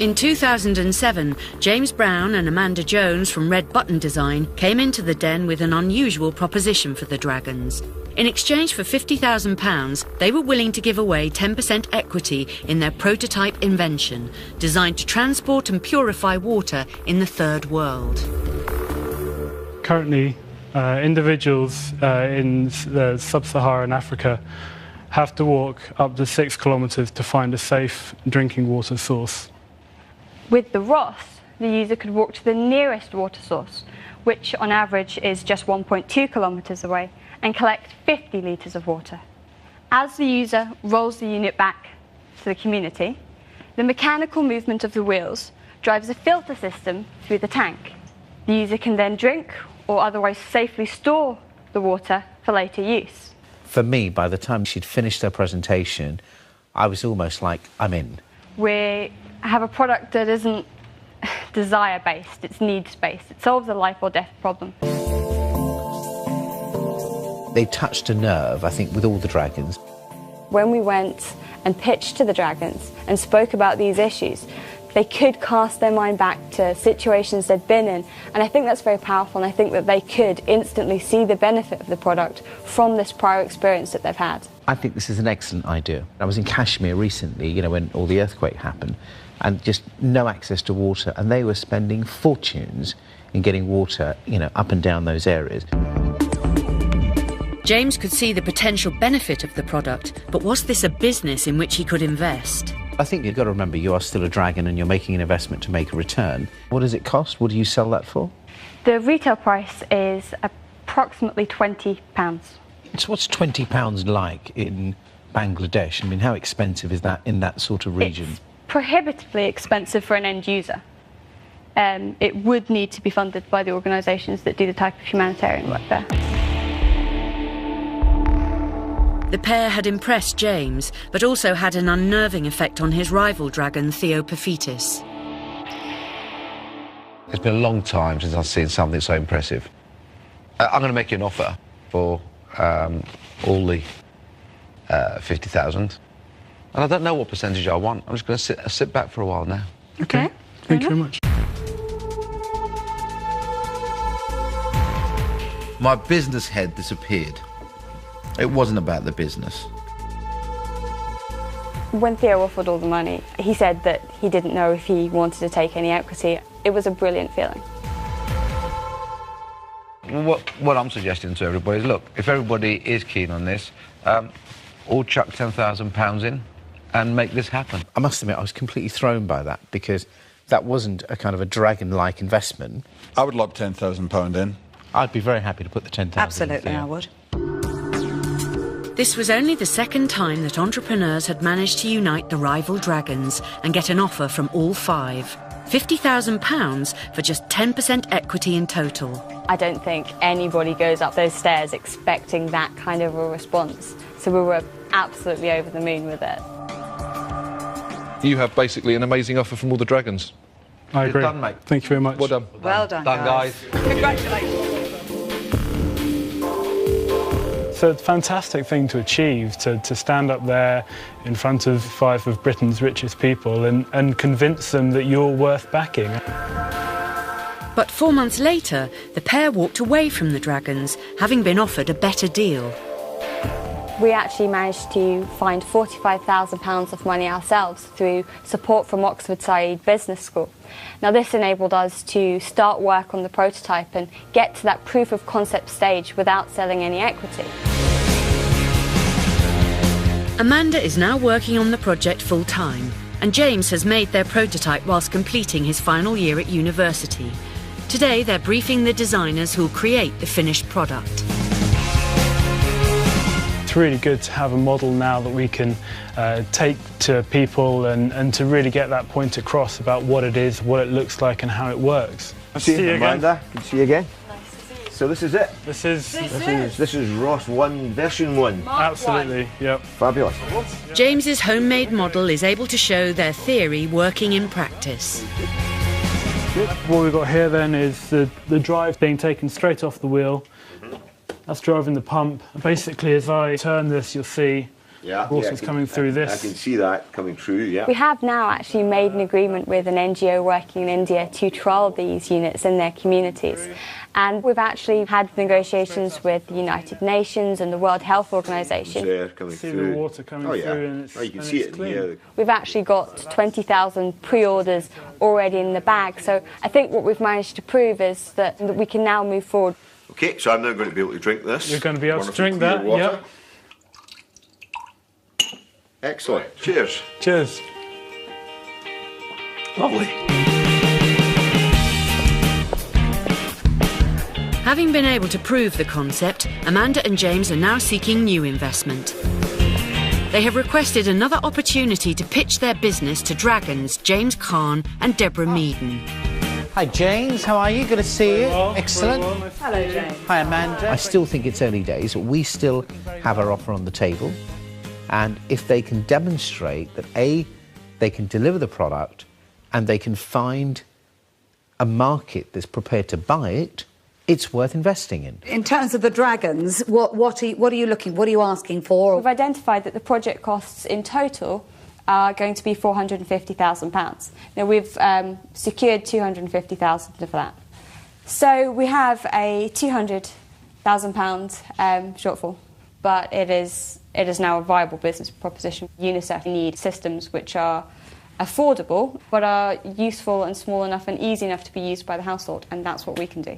Speaker 1: In 2007, James Brown and Amanda Jones from Red Button Design came into the Den with an unusual proposition for the Dragons. In exchange for £50,000, they were willing to give away 10% equity in their prototype invention, designed to transport and purify water in the Third World.
Speaker 8: Currently, individuals in sub-Saharan Africa have to walk up to 6 kilometres to find a safe drinking water source.
Speaker 15: With the Roth, the user could walk to the nearest water source, which on average is just 1.2 kilometres away, and collect 50 litres of water. As the user rolls the unit back to the community, the mechanical movement of the wheels drives a filter system through the tank. The user can then drink or otherwise safely store the water for later use.
Speaker 3: For me, by the time she'd finished her presentation, I was almost like, I'm in.
Speaker 15: We have a product that isn't desire-based, it's needs-based. It solves a life or death problem.
Speaker 3: They touched a nerve, I think, with all the dragons.
Speaker 15: When we went and pitched to the dragons and spoke about these issues, they could cast their mind back to situations they'd been in, and I think that's very powerful, and I think that they could instantly see the benefit of the product from this prior experience that they've had.
Speaker 3: I think this is an excellent idea. I was in Kashmir recently, you know, when all the earthquake happened, and just no access to water, and they were spending fortunes in getting water, you know, up and down those areas.
Speaker 1: James could see the potential benefit of the product, but was this a business in which he could invest?
Speaker 3: I think you've got to remember you are still a dragon and you're making an investment to make a return. What does it cost? What do you sell that for?
Speaker 15: The retail price is approximately £20.
Speaker 3: So what's £20 like in Bangladesh? I mean, how expensive is that in that sort of region?
Speaker 15: It's prohibitively expensive for an end user. It would need to be funded by the organisations that do the type of humanitarian work there.
Speaker 1: The pair had impressed James, but also had an unnerving effect on his rival dragon, Theopophetus.
Speaker 18: It's been a long time since I've seen something so impressive. I'm going to make you an offer for all the 50,000. And I don't know what percentage I want. I'm just going to sit back for a while now.
Speaker 8: OK. Thank you very much.
Speaker 19: My business head disappeared. It wasn't about the business.
Speaker 15: When Theo offered all the money, he said that he didn't know if he wanted to take any equity. It was a brilliant feeling.
Speaker 18: What I'm suggesting to everybody is, look, if everybody is keen on this, all chuck £10,000 in and make this happen.
Speaker 3: I must admit, I was completely thrown by that, because that wasn't a kind of a dragon-like investment.
Speaker 2: I would lob £10,000 in.
Speaker 3: I'd be very happy to put the 10,000 in.
Speaker 4: Absolutely, I would.
Speaker 1: This was only the second time that entrepreneurs had managed to unite the rival dragons and get an offer from all five. £50,000 for just 10% equity in total.
Speaker 15: I don't think anybody goes up those stairs expecting that kind of a response. So we were absolutely over the moon with it.
Speaker 12: You have basically an amazing offer from all the dragons.
Speaker 8: I agree.
Speaker 12: Well done, mate.
Speaker 8: Thank you very much.
Speaker 12: Well done.
Speaker 4: Well done,
Speaker 12: guys.
Speaker 4: Congratulations.
Speaker 8: So it's a fantastic thing to achieve, to stand up there in front of five of Britain's richest people and convince them that you're worth backing.
Speaker 1: But 4 months later, the pair walked away from the dragons, having been offered a better deal.
Speaker 15: We actually managed to find £45,000 of money ourselves through support from Oxford Said Business School. Now this enabled us to start work on the prototype and get to that proof of concept stage without selling any equity.
Speaker 1: Amanda is now working on the project full-time, and James has made their prototype whilst completing his final year at university. Today they're briefing the designers who'll create the finished product.
Speaker 8: It's really good to have a model now that we can take to people and to really get that point across about what it is, what it looks like and how it works.
Speaker 13: See you
Speaker 8: Amanda.
Speaker 13: Again. Good to see you again.
Speaker 15: Nice to see you.
Speaker 13: So this is it?
Speaker 8: This
Speaker 13: is Ross 1 version 1.
Speaker 8: Absolutely, yep.
Speaker 13: Fabulous.
Speaker 1: James's homemade model is able to show their theory working in practice.
Speaker 8: What we've got here then is the drive being taken straight off the wheel. That's driving the pump. Basically, as I turn this, you'll see water's coming through this.
Speaker 13: I can see that coming through, yeah.
Speaker 15: We have now actually made an agreement with an NGO working in India to trial these units in their communities. And we've actually had negotiations with the United Nations and the World Health Organization.
Speaker 8: See the water coming through and it's,
Speaker 13: you can see it in here.
Speaker 15: We've actually got 20,000 pre-orders already in the bag. So I think what we've managed to prove is that we can now move forward.
Speaker 13: Okay, so I'm now going to be able to drink this.
Speaker 8: You're going to be able to drink that,
Speaker 13: yep. Excellent. Cheers.
Speaker 8: Cheers.
Speaker 13: Lovely.
Speaker 1: Having been able to prove the concept, Amanda and James are now seeking new investment. They have requested another opportunity to pitch their business to dragons James Caan and Deborah Meaden.
Speaker 3: Hi James, how are you? Good to see you. Excellent.
Speaker 4: Hello James.
Speaker 3: Hi Amanda. I still think it's early days. We still have our offer on the table. And if they can demonstrate that A, they can deliver the product and they can find a market that's prepared to buy it, it's worth investing in.
Speaker 4: In terms of the dragons, what are you asking for?
Speaker 15: We've identified that the project costs in total are going to be £450,000. Now we've secured £250,000 of that. So we have a £200,000 shortfall, but it is now a viable business proposition. UNICEF need systems which are affordable, but are useful and small enough and easy enough to be used by the household, and that's what we can do.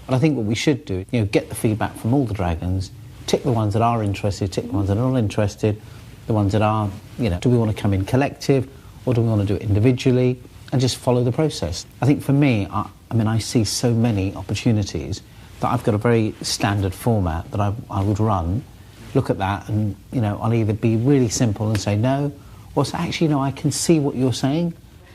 Speaker 3: And I think what we should do, get the feedback from all the dragons, tick the ones that are interested, tick the ones that are not interested, the ones that are, do we want to come in collective or do we want to do it individually, and just follow the process. I think for me, I see so many opportunities that I've got a very standard format that I would run, look at that and, I'll either be really simple and say no, or say, actually, no, I can see what you're saying.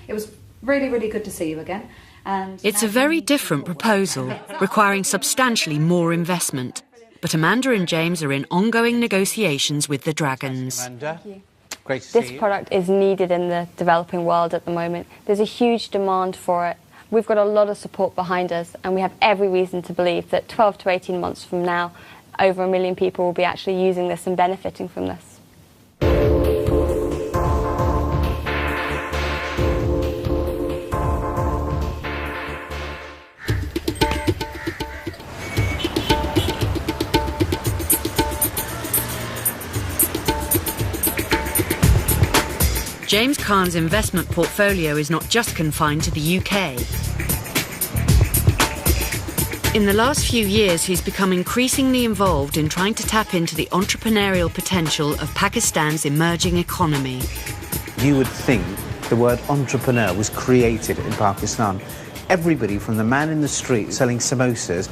Speaker 4: It was really, really good to see you again. And
Speaker 1: it's a very different proposal, requiring substantially more investment. But Amanda and James are in ongoing negotiations with the dragons.
Speaker 3: Amanda, great to see you.
Speaker 15: This product is needed in the developing world at the moment. There's a huge demand for it. We've got a lot of support behind us, and we have every reason to believe that 12 to 18 months from now, over 1 million people will be actually using this and benefiting from this.
Speaker 1: James Caan's investment portfolio is not just confined to the UK. In the last few years, he's become increasingly involved in trying to tap into the entrepreneurial potential of Pakistan's emerging economy.
Speaker 3: You would think the word entrepreneur was created in Pakistan. Everybody from the man in the street selling samosas,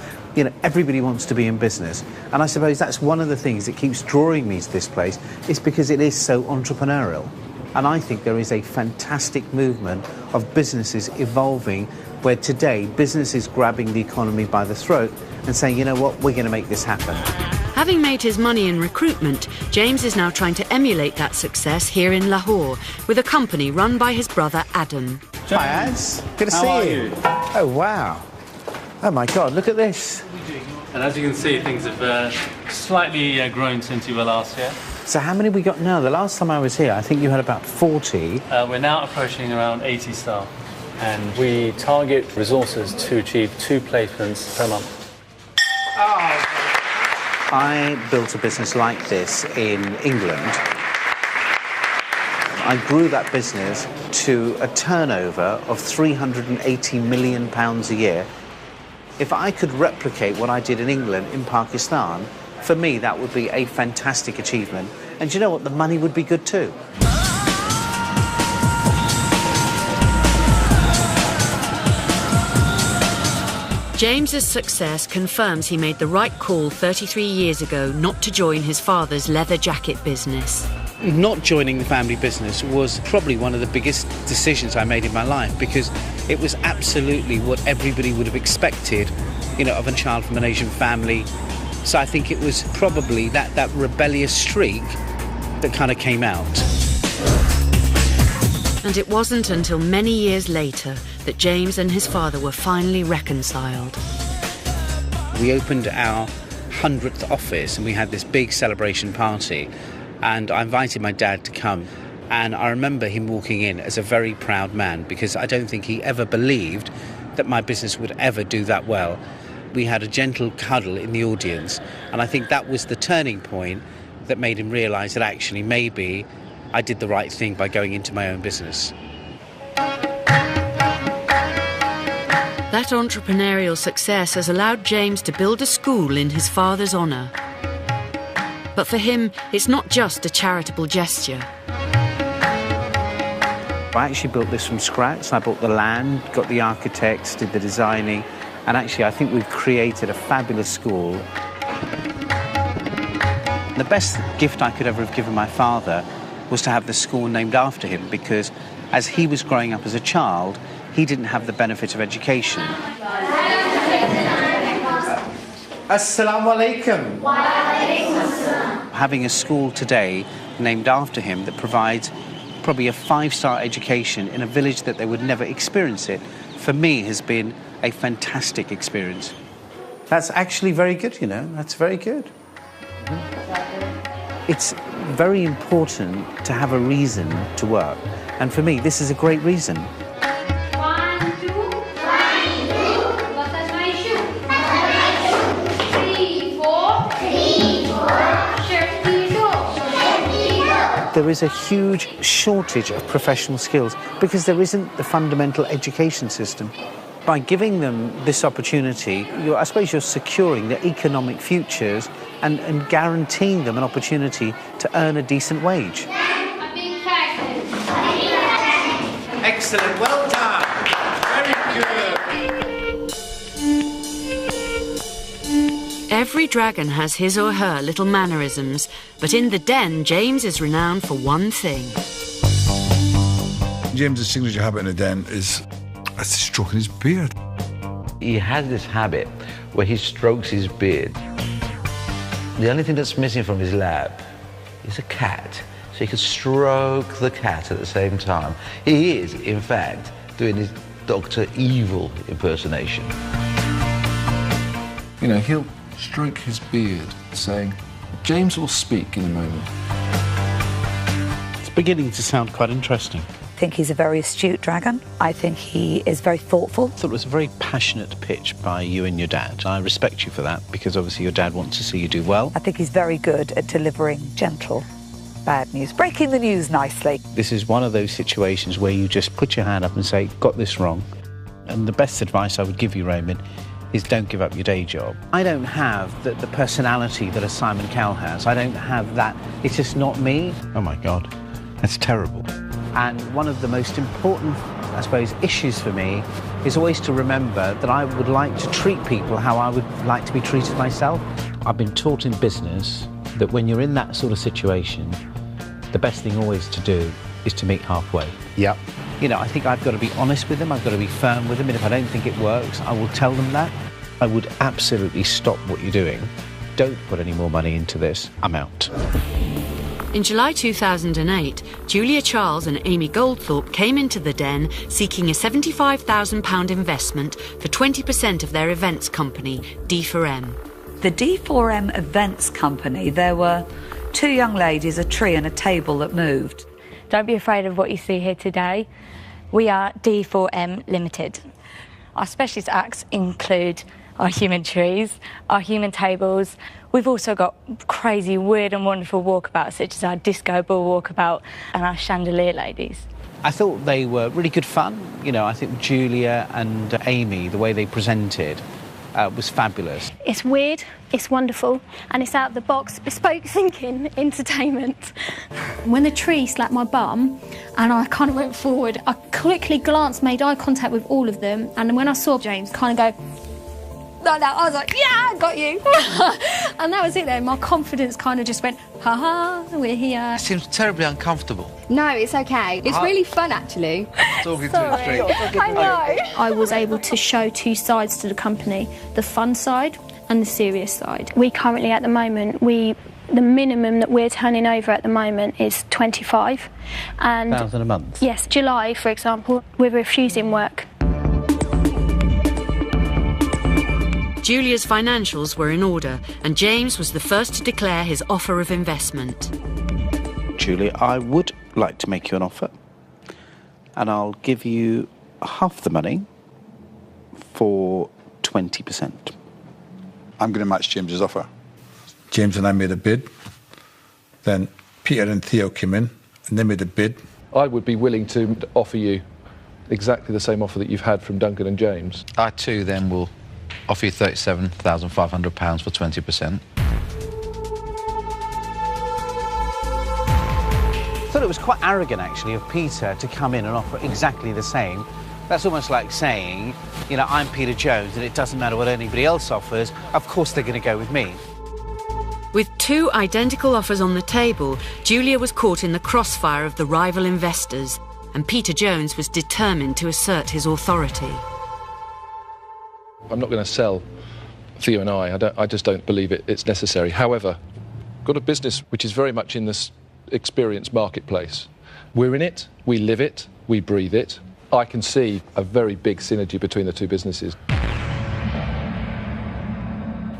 Speaker 3: Everybody wants to be in business. And I suppose that's one of the things that keeps drawing me to this place, is because it is so entrepreneurial. And I think there is a fantastic movement of businesses evolving, where today business is grabbing the economy by the throat and saying, you know what, we're going to make this happen.
Speaker 1: Having made his money in recruitment, James is now trying to emulate that success here in Lahore with a company run by his brother Adam.
Speaker 3: Hi, Az. Good to see you. Oh, wow. Oh, my God, look at this.
Speaker 16: And as you can see, things have slightly grown since you were last here.
Speaker 3: So how many have we got now? The last time I was here, I think you had about 40.
Speaker 16: We're now approaching around 80 staff. And we target resources to achieve 2 placements per month.
Speaker 3: I built a business like this in England. I grew that business to a turnover of £380 million a year. If I could replicate what I did in England in Pakistan, for me that would be a fantastic achievement. And do you know what? The money would be good too.
Speaker 1: James's success confirms he made the right call 33 years ago not to join his father's leather jacket business.
Speaker 3: Not joining the family business was probably one of the biggest decisions I made in my life, because it was absolutely what everybody would have expected, you know, of a child from an Asian family. So I think it was probably that rebellious streak that kind of came out.
Speaker 1: And it wasn't until many years later that James and his father were finally reconciled.
Speaker 3: We opened our 100th office and we had this big celebration party, and I invited my dad to come, and I remember him walking in as a very proud man, because I don't think he ever believed that my business would ever do that well. We had a gentle cuddle in the audience, and I think that was the turning point that made him realise that actually maybe I did the right thing by going into my own business.
Speaker 1: That entrepreneurial success has allowed James to build a school in his father's honour. But for him, it's not just a charitable gesture.
Speaker 3: I actually built this from scratch. I bought the land, got the architects, did the designing, and actually I think we've created a fabulous school. The best gift I could ever have given my father was to have the school named after him, because as he was growing up as a child, he didn't have the benefit of education. Assalamu alaikum. Having a school today named after him that provides probably a 5-star education in a village that they would never experience it, for me has been a fantastic experience. That's actually very good, you know, that's very good. It's very important to have a reason to work, and for me this is a great reason. There is a huge shortage of professional skills because there isn't the fundamental education system. By giving them this opportunity, I suppose you're securing their economic futures and guaranteeing them an opportunity to earn a decent wage. Excellent, well done. Very good.
Speaker 1: Every dragon has his or her little mannerisms, but in the den, James is renowned for one thing.
Speaker 10: James's signature habit in the den is stroking his beard.
Speaker 18: He has this habit where he strokes his beard. The only thing that's missing from his lap is a cat, so he can stroke the cat at the same time. He is, in fact, doing his Dr. Evil impersonation.
Speaker 12: You know, he'll stroke his beard, saying, James will speak in a moment.
Speaker 3: It's beginning to sound quite interesting.
Speaker 4: I think he's a very astute dragon. I think he is very thoughtful.
Speaker 3: I thought it was a very passionate pitch by you and your dad. I respect you for that, because obviously your dad wants to see you do well.
Speaker 4: I think he's very good at delivering gentle, bad news, breaking the news nicely.
Speaker 3: This is one of those situations where you just put your hand up and say, got this wrong. And the best advice I would give you, Roman, is don't give up your day job. I don't have the personality that a Simon Cowell has. I don't have that. It's just not me. Oh my God, that's terrible. And one of the most important I suppose, issues for me is always to remember that I would like to treat people how I would like to be treated myself. I've been taught in business that when you're in that sort of situation, the best thing always to do is to meet halfway.
Speaker 18: Yep.
Speaker 3: You know, I think I've got to be honest with them, I've got to be firm with them, and if I don't think it works, I will tell them that. I would absolutely stop what you're doing. Don't put any more money into this. I'm out.
Speaker 1: In July 2008, Julia Charles and Amy Goldthorpe came into the Den seeking a £75,000 investment for 20% of their events company, D4M.
Speaker 4: The D4M Events Company, there were two young ladies, a tree and a table that moved.
Speaker 15: Don't be afraid of what you see here today. We are D4M Limited. Our specialist acts include our human trees, our human tables. We've also got crazy, weird and wonderful walkabouts, such as our disco ball walkabout and our chandelier ladies.
Speaker 3: I thought they were really good fun. You know, I think Julia and Amy, the way they presented, was fabulous.
Speaker 17: It's weird, it's wonderful, and it's out of the box, bespoke thinking, entertainment. When the tree slapped my bum and I kind of went forward, I quickly glanced, made eye contact with all of them, and when I saw James kind of go like that, I was like, yeah, I got you. And that was it then. My confidence kind of just went, ha-ha, we're here.
Speaker 18: It seems terribly uncomfortable.
Speaker 9: No, it's okay. It's really fun, actually.
Speaker 18: Talking to a tree.
Speaker 17: I know. I was able to show two sides to the company, the fun side and the serious side. We currently, at the moment, the minimum that we're turning over at the moment is 25. And
Speaker 3: £1,000 a month?
Speaker 17: Yes, July, for example, we're refusing work.
Speaker 1: Julia's financials were in order, and James was the first to declare his offer of investment.
Speaker 3: Julia, I would like to make you an offer, and I'll give you half the money for 20%.
Speaker 2: I'm going to match James's offer. James and I made a bid. Then Peter and Theo came in, and they made a bid.
Speaker 12: I would be willing to offer you exactly the same offer that you've had from Duncan and James.
Speaker 18: I too then will offer you £37,500 for 20%.
Speaker 3: I thought it was quite arrogant, actually, of Peter to come in and offer exactly the same. That's almost like saying, you know, I'm Peter Jones and it doesn't matter what anybody else offers, of course they're going to go with me.
Speaker 1: With two identical offers on the table, Julia was caught in the crossfire of the rival investors, and Peter Jones was determined to assert his authority.
Speaker 12: I'm not going to sell Theo and I just don't believe it's necessary. However, got a business which is very much in this experience marketplace. We're in it, we live it, we breathe it. I can see a very big synergy between the two businesses.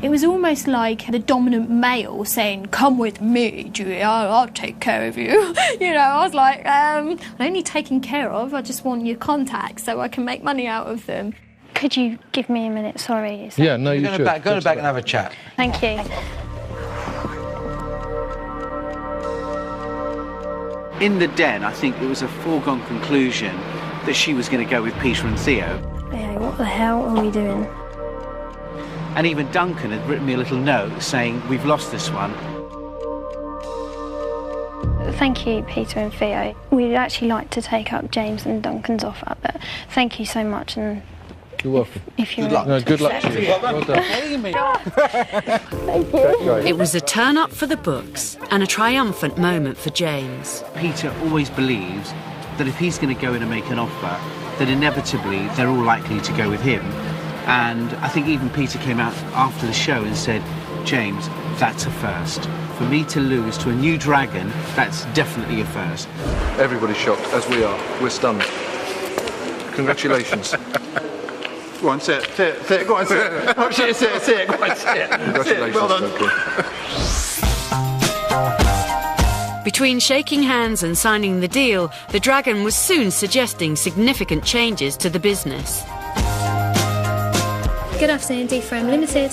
Speaker 17: It was almost like the dominant male saying, come with me, Julia, I'll take care of you. You know, I was like, I'm only taken care of, I just want your contacts so I can make money out of them. Could you give me a minute? Sorry.
Speaker 12: Yeah, no, you should.
Speaker 18: Go back and have a chat.
Speaker 17: Thank you.
Speaker 3: In the Den, I think it was a foregone conclusion that she was going to go with Peter and Theo.
Speaker 17: Yeah, what the hell are we doing?
Speaker 3: And even Duncan had written me a little note saying, we've lost this one.
Speaker 17: Thank you, Peter and Theo. We'd actually like to take up James and Duncan's offer, but thank you so much. And
Speaker 12: you're welcome.
Speaker 17: If you're
Speaker 12: good luck. No, good luck to you. Well done.
Speaker 17: Thank you.
Speaker 1: It was a turn up for the books and a triumphant moment for James.
Speaker 3: Peter always believes that if he's going to go in and make an offer, that inevitably they're all likely to go with him. And I think even Peter came out after the show and said, James, that's a first. For me to lose to a new dragon, that's definitely a first.
Speaker 12: Everybody's shocked, as we are. We're stunned. Congratulations.
Speaker 2: Go on, say it, go on, say it. Oh, shit, say it, go on, say it.
Speaker 12: Congratulations,
Speaker 2: well done.
Speaker 1: Between shaking hands and signing the deal, the Dragon was soon suggesting significant changes to the business.
Speaker 17: Good afternoon, D4M Limited.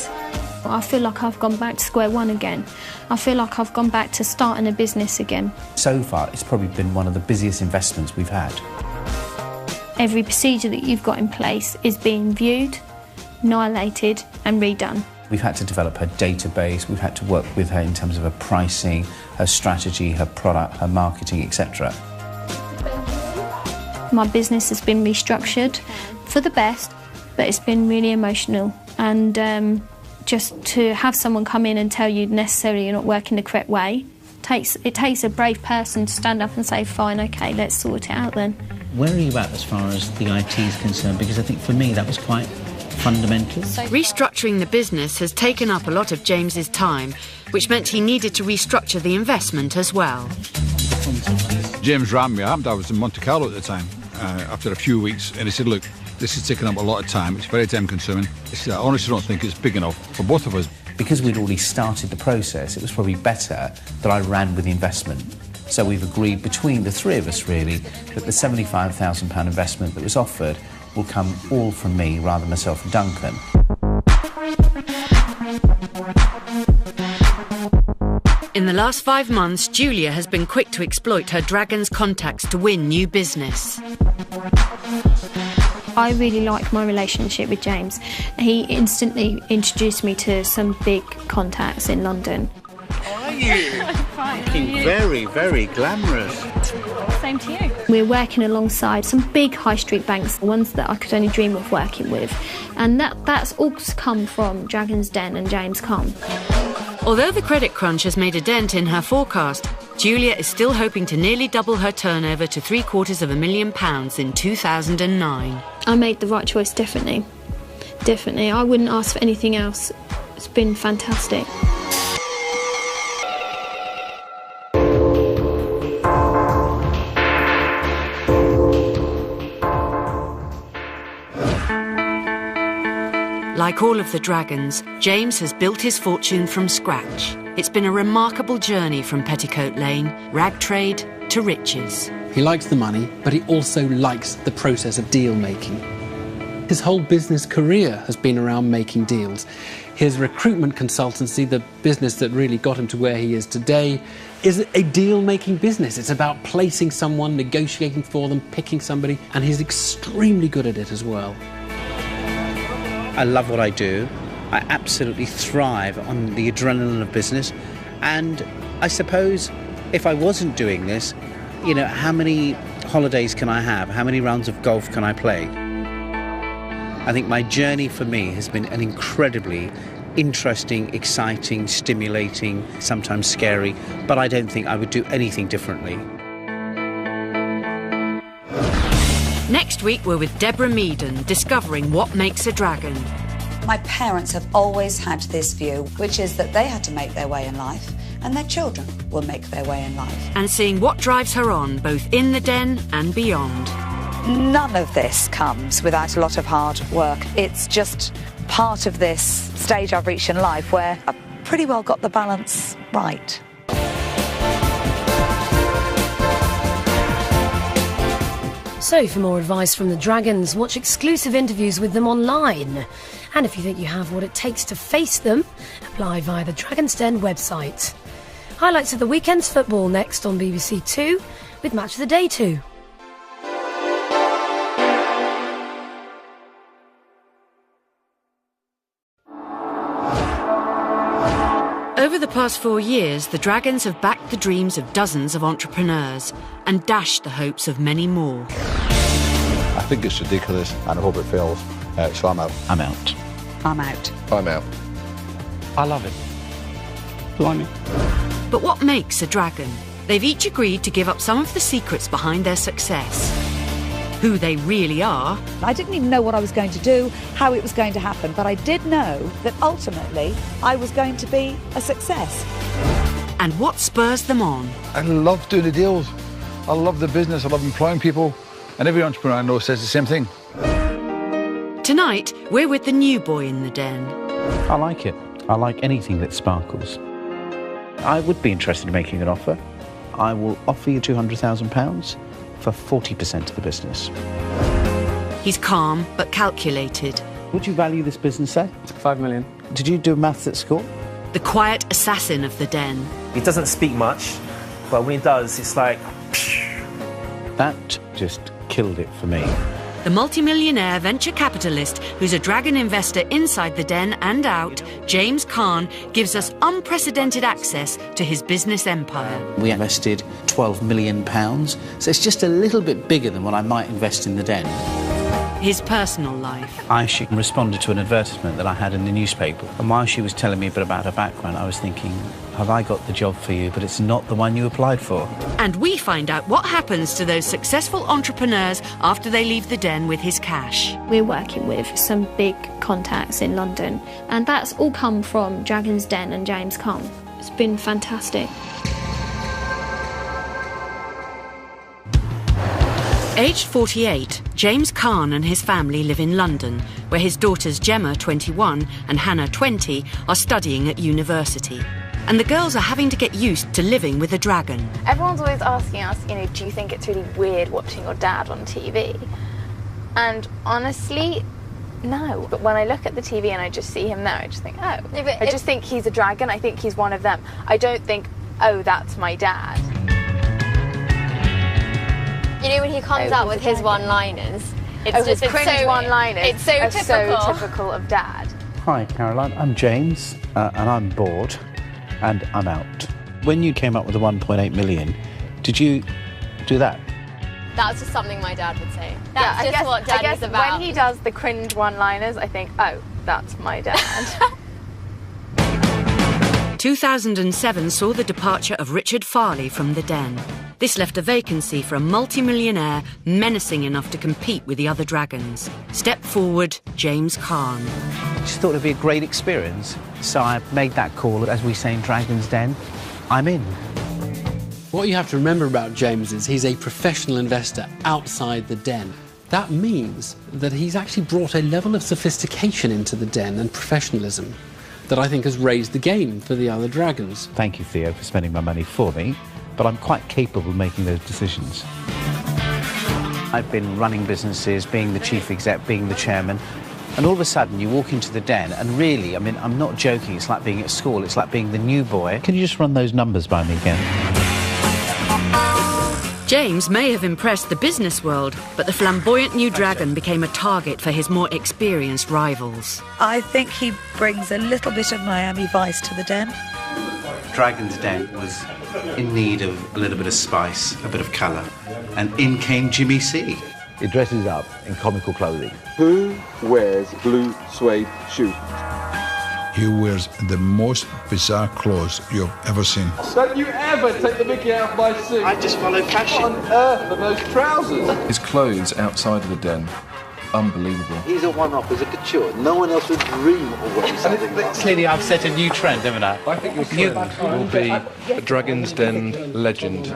Speaker 17: I feel like I've gone back to square one again. I feel like I've gone back to starting a business again.
Speaker 3: So far, it's probably been one of the busiest investments we've had.
Speaker 17: Every procedure that you've got in place is being viewed, annihilated and redone.
Speaker 3: We've had to develop her database, we've had to work with her in terms of her pricing, her strategy, her product, her marketing, etc.
Speaker 17: My business has been restructured for the best, but it's been really emotional. And just to have someone come in and tell you necessarily you're not working the correct way, it takes a brave person to stand up and say, fine, OK, let's sort it out then.
Speaker 3: Where are you at as far as the IT is concerned? Because I think for me that was quite fundamental.
Speaker 1: Restructuring the business has taken up a lot of James's time, which meant he needed to restructure the investment as well.
Speaker 2: James rang me. I was in Monte Carlo at the time, after a few weeks, and he said, look, this is taking up a lot of time, it's very time consuming. He said, I honestly don't think it's big enough for both of us.
Speaker 3: Because we'd already started the process, it was probably better that I ran with the investment. So we've agreed between the three of us, really, that the £75,000 investment that was offered will come all from me rather than myself and Duncan.
Speaker 1: In the last 5 months, Julia has been quick to exploit her Dragon's contacts to win new business.
Speaker 17: I really like my relationship with James. He instantly introduced me to some big contacts in London.
Speaker 20: How are you?
Speaker 17: Fine.
Speaker 20: Looking very, very glamorous.
Speaker 17: Same to you. We're working alongside some big high street banks, ones that I could only dream of working with. And that's all come from Dragon's Den and James Caan.
Speaker 1: Although the credit crunch has made a dent in her forecast, Julia is still hoping to nearly double her turnover to £750,000 in 2009.
Speaker 17: I made the right choice, definitely. Definitely. I wouldn't ask for anything else. It's been fantastic.
Speaker 1: Like all of the Dragons, James has built his fortune from scratch. It's been a remarkable journey from Petticoat Lane, rag trade to riches.
Speaker 5: He likes the money, but he also likes the process of deal making. His whole business career has been around making deals. His recruitment consultancy, the business that really got him to where he is today, is a deal-making business. It's about placing someone, negotiating for them, picking somebody, and he's extremely good at it as well.
Speaker 3: I love what I do. I absolutely thrive on the adrenaline of business. And I suppose if I wasn't doing this, you know, how many holidays can I have? How many rounds of golf can I play? I think my journey for me has been an incredibly interesting, exciting, stimulating, sometimes scary, but I don't think I would do anything differently.
Speaker 1: Next week, we're with Deborah Meaden, discovering what makes a dragon.
Speaker 4: My parents have always had this view, which is that they had to make their way in life and their children will make their way in life.
Speaker 1: And seeing what drives her on, both in the den and beyond.
Speaker 4: None of this comes without a lot of hard work. It's just part of this stage I've reached in life where I've pretty well got the balance right.
Speaker 21: So, for more advice from the Dragons, watch exclusive interviews with them online. And if you think you have what it takes to face them, apply via the Dragon's Den website. Highlights of the weekend's football next on BBC Two, with Match of the Day 2.
Speaker 1: Over the past 4 years, the Dragons have backed the dreams of dozens of entrepreneurs and dashed the hopes of many more.
Speaker 2: I think it's ridiculous and I hope it fails, so I'm out.
Speaker 3: I'm out.
Speaker 4: I'm out.
Speaker 12: I'm out.
Speaker 3: I love it.
Speaker 4: Blimey.
Speaker 1: But what makes a dragon? They've each agreed to give up some of the secrets behind their success. Who they really are.
Speaker 4: I didn't even know what I was going to do, how it was going to happen, but I did know that ultimately I was going to be a success.
Speaker 1: And what spurs them on.
Speaker 2: I love doing the deals. I love the business. I love employing people. And every entrepreneur I know says the same thing.
Speaker 1: Tonight, we're with the new boy in the den.
Speaker 3: I like it. I like anything that sparkles. I would be interested in making an offer. I will offer you £200,000 for 40% of the business.
Speaker 1: He's calm but calculated.
Speaker 3: Would you value this business, say?
Speaker 22: 5 million.
Speaker 3: Did you do maths at school?
Speaker 1: The quiet assassin of the den.
Speaker 22: He doesn't speak much, but when he does, it's like...
Speaker 3: That just killed it for me.
Speaker 1: The multimillionaire venture capitalist who's a dragon investor inside the den and out, James Caan, gives us unprecedented access to his business empire.
Speaker 3: We invested £12 million, so it's just a little bit bigger than what I might invest in the den.
Speaker 1: His personal life.
Speaker 3: I actually responded to an advertisement that I had in the newspaper, and while she was telling me a bit about her background, I was thinking, have I got the job for you, but it's not the one you applied for.
Speaker 1: And we find out what happens to those successful entrepreneurs after they leave the den with his cash.
Speaker 17: We're working with some big contacts in London, and that's all come from Dragon's Den and James Caan. It's been fantastic.
Speaker 1: Aged 48, James Caan and his family live in London, where his daughters Gemma, 21, and Hannah, 20, are studying at university. And the girls are having to get used to living with a dragon.
Speaker 9: Everyone's always asking us, do you think it's really weird watching your dad on TV? And honestly, no. But when I look at the TV and I just see him there, I just think, oh. I just think he's a dragon. I think he's one of them. I don't think, oh, that's my dad.
Speaker 6: When he comes out with his one-liners,
Speaker 9: it's cringe one-liners.
Speaker 6: It's so
Speaker 9: typical of Dad.
Speaker 3: Hi, Caroline. I'm James, and I'm bored, and I'm out. When you came up with the 1.8 million, did you do that?
Speaker 6: That's just something my dad would say. That's just what Dad is about.
Speaker 9: When he does the cringe one-liners, I think, oh, that's my dad.
Speaker 1: 2007 saw the departure of Richard Farley from the den. This left a vacancy for a multimillionaire menacing enough to compete with the other dragons. Step forward, James Caan.
Speaker 3: I just thought it'd be a great experience, so I made that call. As we say in Dragon's Den, I'm in.
Speaker 5: What you have to remember about James is he's a professional investor outside the den. That means that he's actually brought a level of sophistication into the den and professionalism that I think has raised the game for the other dragons.
Speaker 3: Thank you, Theo, for spending my money for me, but I'm quite capable of making those decisions. I've been running businesses, being the chief exec, being the chairman, and all of a sudden you walk into the den and really, I'm not joking, it's like being at school, it's like being the new boy. Can you just run those numbers by me again?
Speaker 1: James may have impressed the business world, but the flamboyant new dragon became a target for his more experienced rivals.
Speaker 4: I think he brings a little bit of Miami Vice to the den.
Speaker 3: Dragon's Den was in need of a little bit of spice, a bit of colour, and in came Jimmy C.
Speaker 19: He dresses up in comical clothing.
Speaker 12: Who wears blue suede shoes?
Speaker 10: He wears the most bizarre clothes you've ever seen.
Speaker 12: Don't you ever take the mickey out of my suit.
Speaker 3: I just follow fashion.
Speaker 12: What on earth are those trousers? His clothes outside of the den, unbelievable.
Speaker 19: He's a one-off, he's a couture. No one else would dream of what he's something like.
Speaker 3: Clearly I've set a new trend, haven't I?
Speaker 12: I think your trend will be a Dragon's Den legend.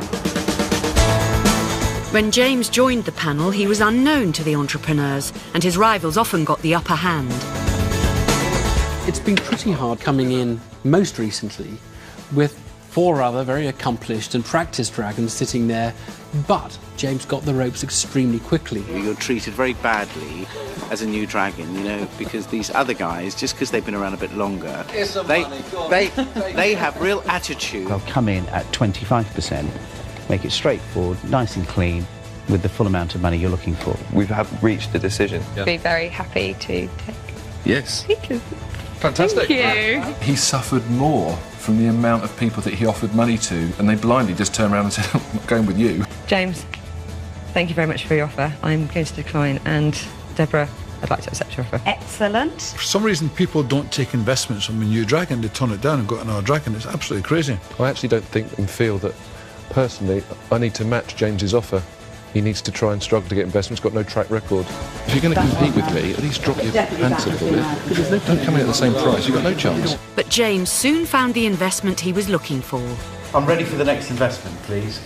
Speaker 1: When James joined the panel, he was unknown to the entrepreneurs, and his rivals often got the upper hand.
Speaker 5: It's been pretty hard coming in most recently with 4 other very accomplished and practiced dragons sitting there, but James got the ropes extremely quickly.
Speaker 3: You're treated very badly as a new dragon, because these other guys, just because they've been around a bit longer, they have real attitude. They'll come in at 25%, make it straightforward, nice and clean, with the full amount of money you're looking for.
Speaker 11: We've reached a decision.
Speaker 9: Be very happy to take.
Speaker 12: Yes.
Speaker 9: Pictures.
Speaker 12: Fantastic.
Speaker 9: Thank you.
Speaker 12: He suffered more from the amount of people that he offered money to, and they blindly just turned around and said, I'm not going with you.
Speaker 7: James, thank you very much for your offer. I'm going to decline, and Deborah, I'd like to accept your offer.
Speaker 4: Excellent.
Speaker 10: For some reason, people don't take investments from a new dragon. They turn it down and go to another dragon. It's absolutely crazy.
Speaker 12: I actually don't think and feel that, personally, I need to match James's offer. He needs to try and struggle to get investment. He's got no track record. If you're going to compete with me, at least drop your pants a little bit. Don't come in at the same price. You've got no chance.
Speaker 1: But James soon found the investment he was looking for.
Speaker 3: I'm ready for the next investment, please.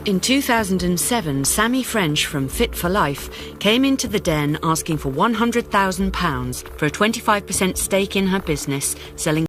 Speaker 1: In 2007, Sammy French from Fit for Life came into the den asking for £100,000 for a 25% stake in her business, selling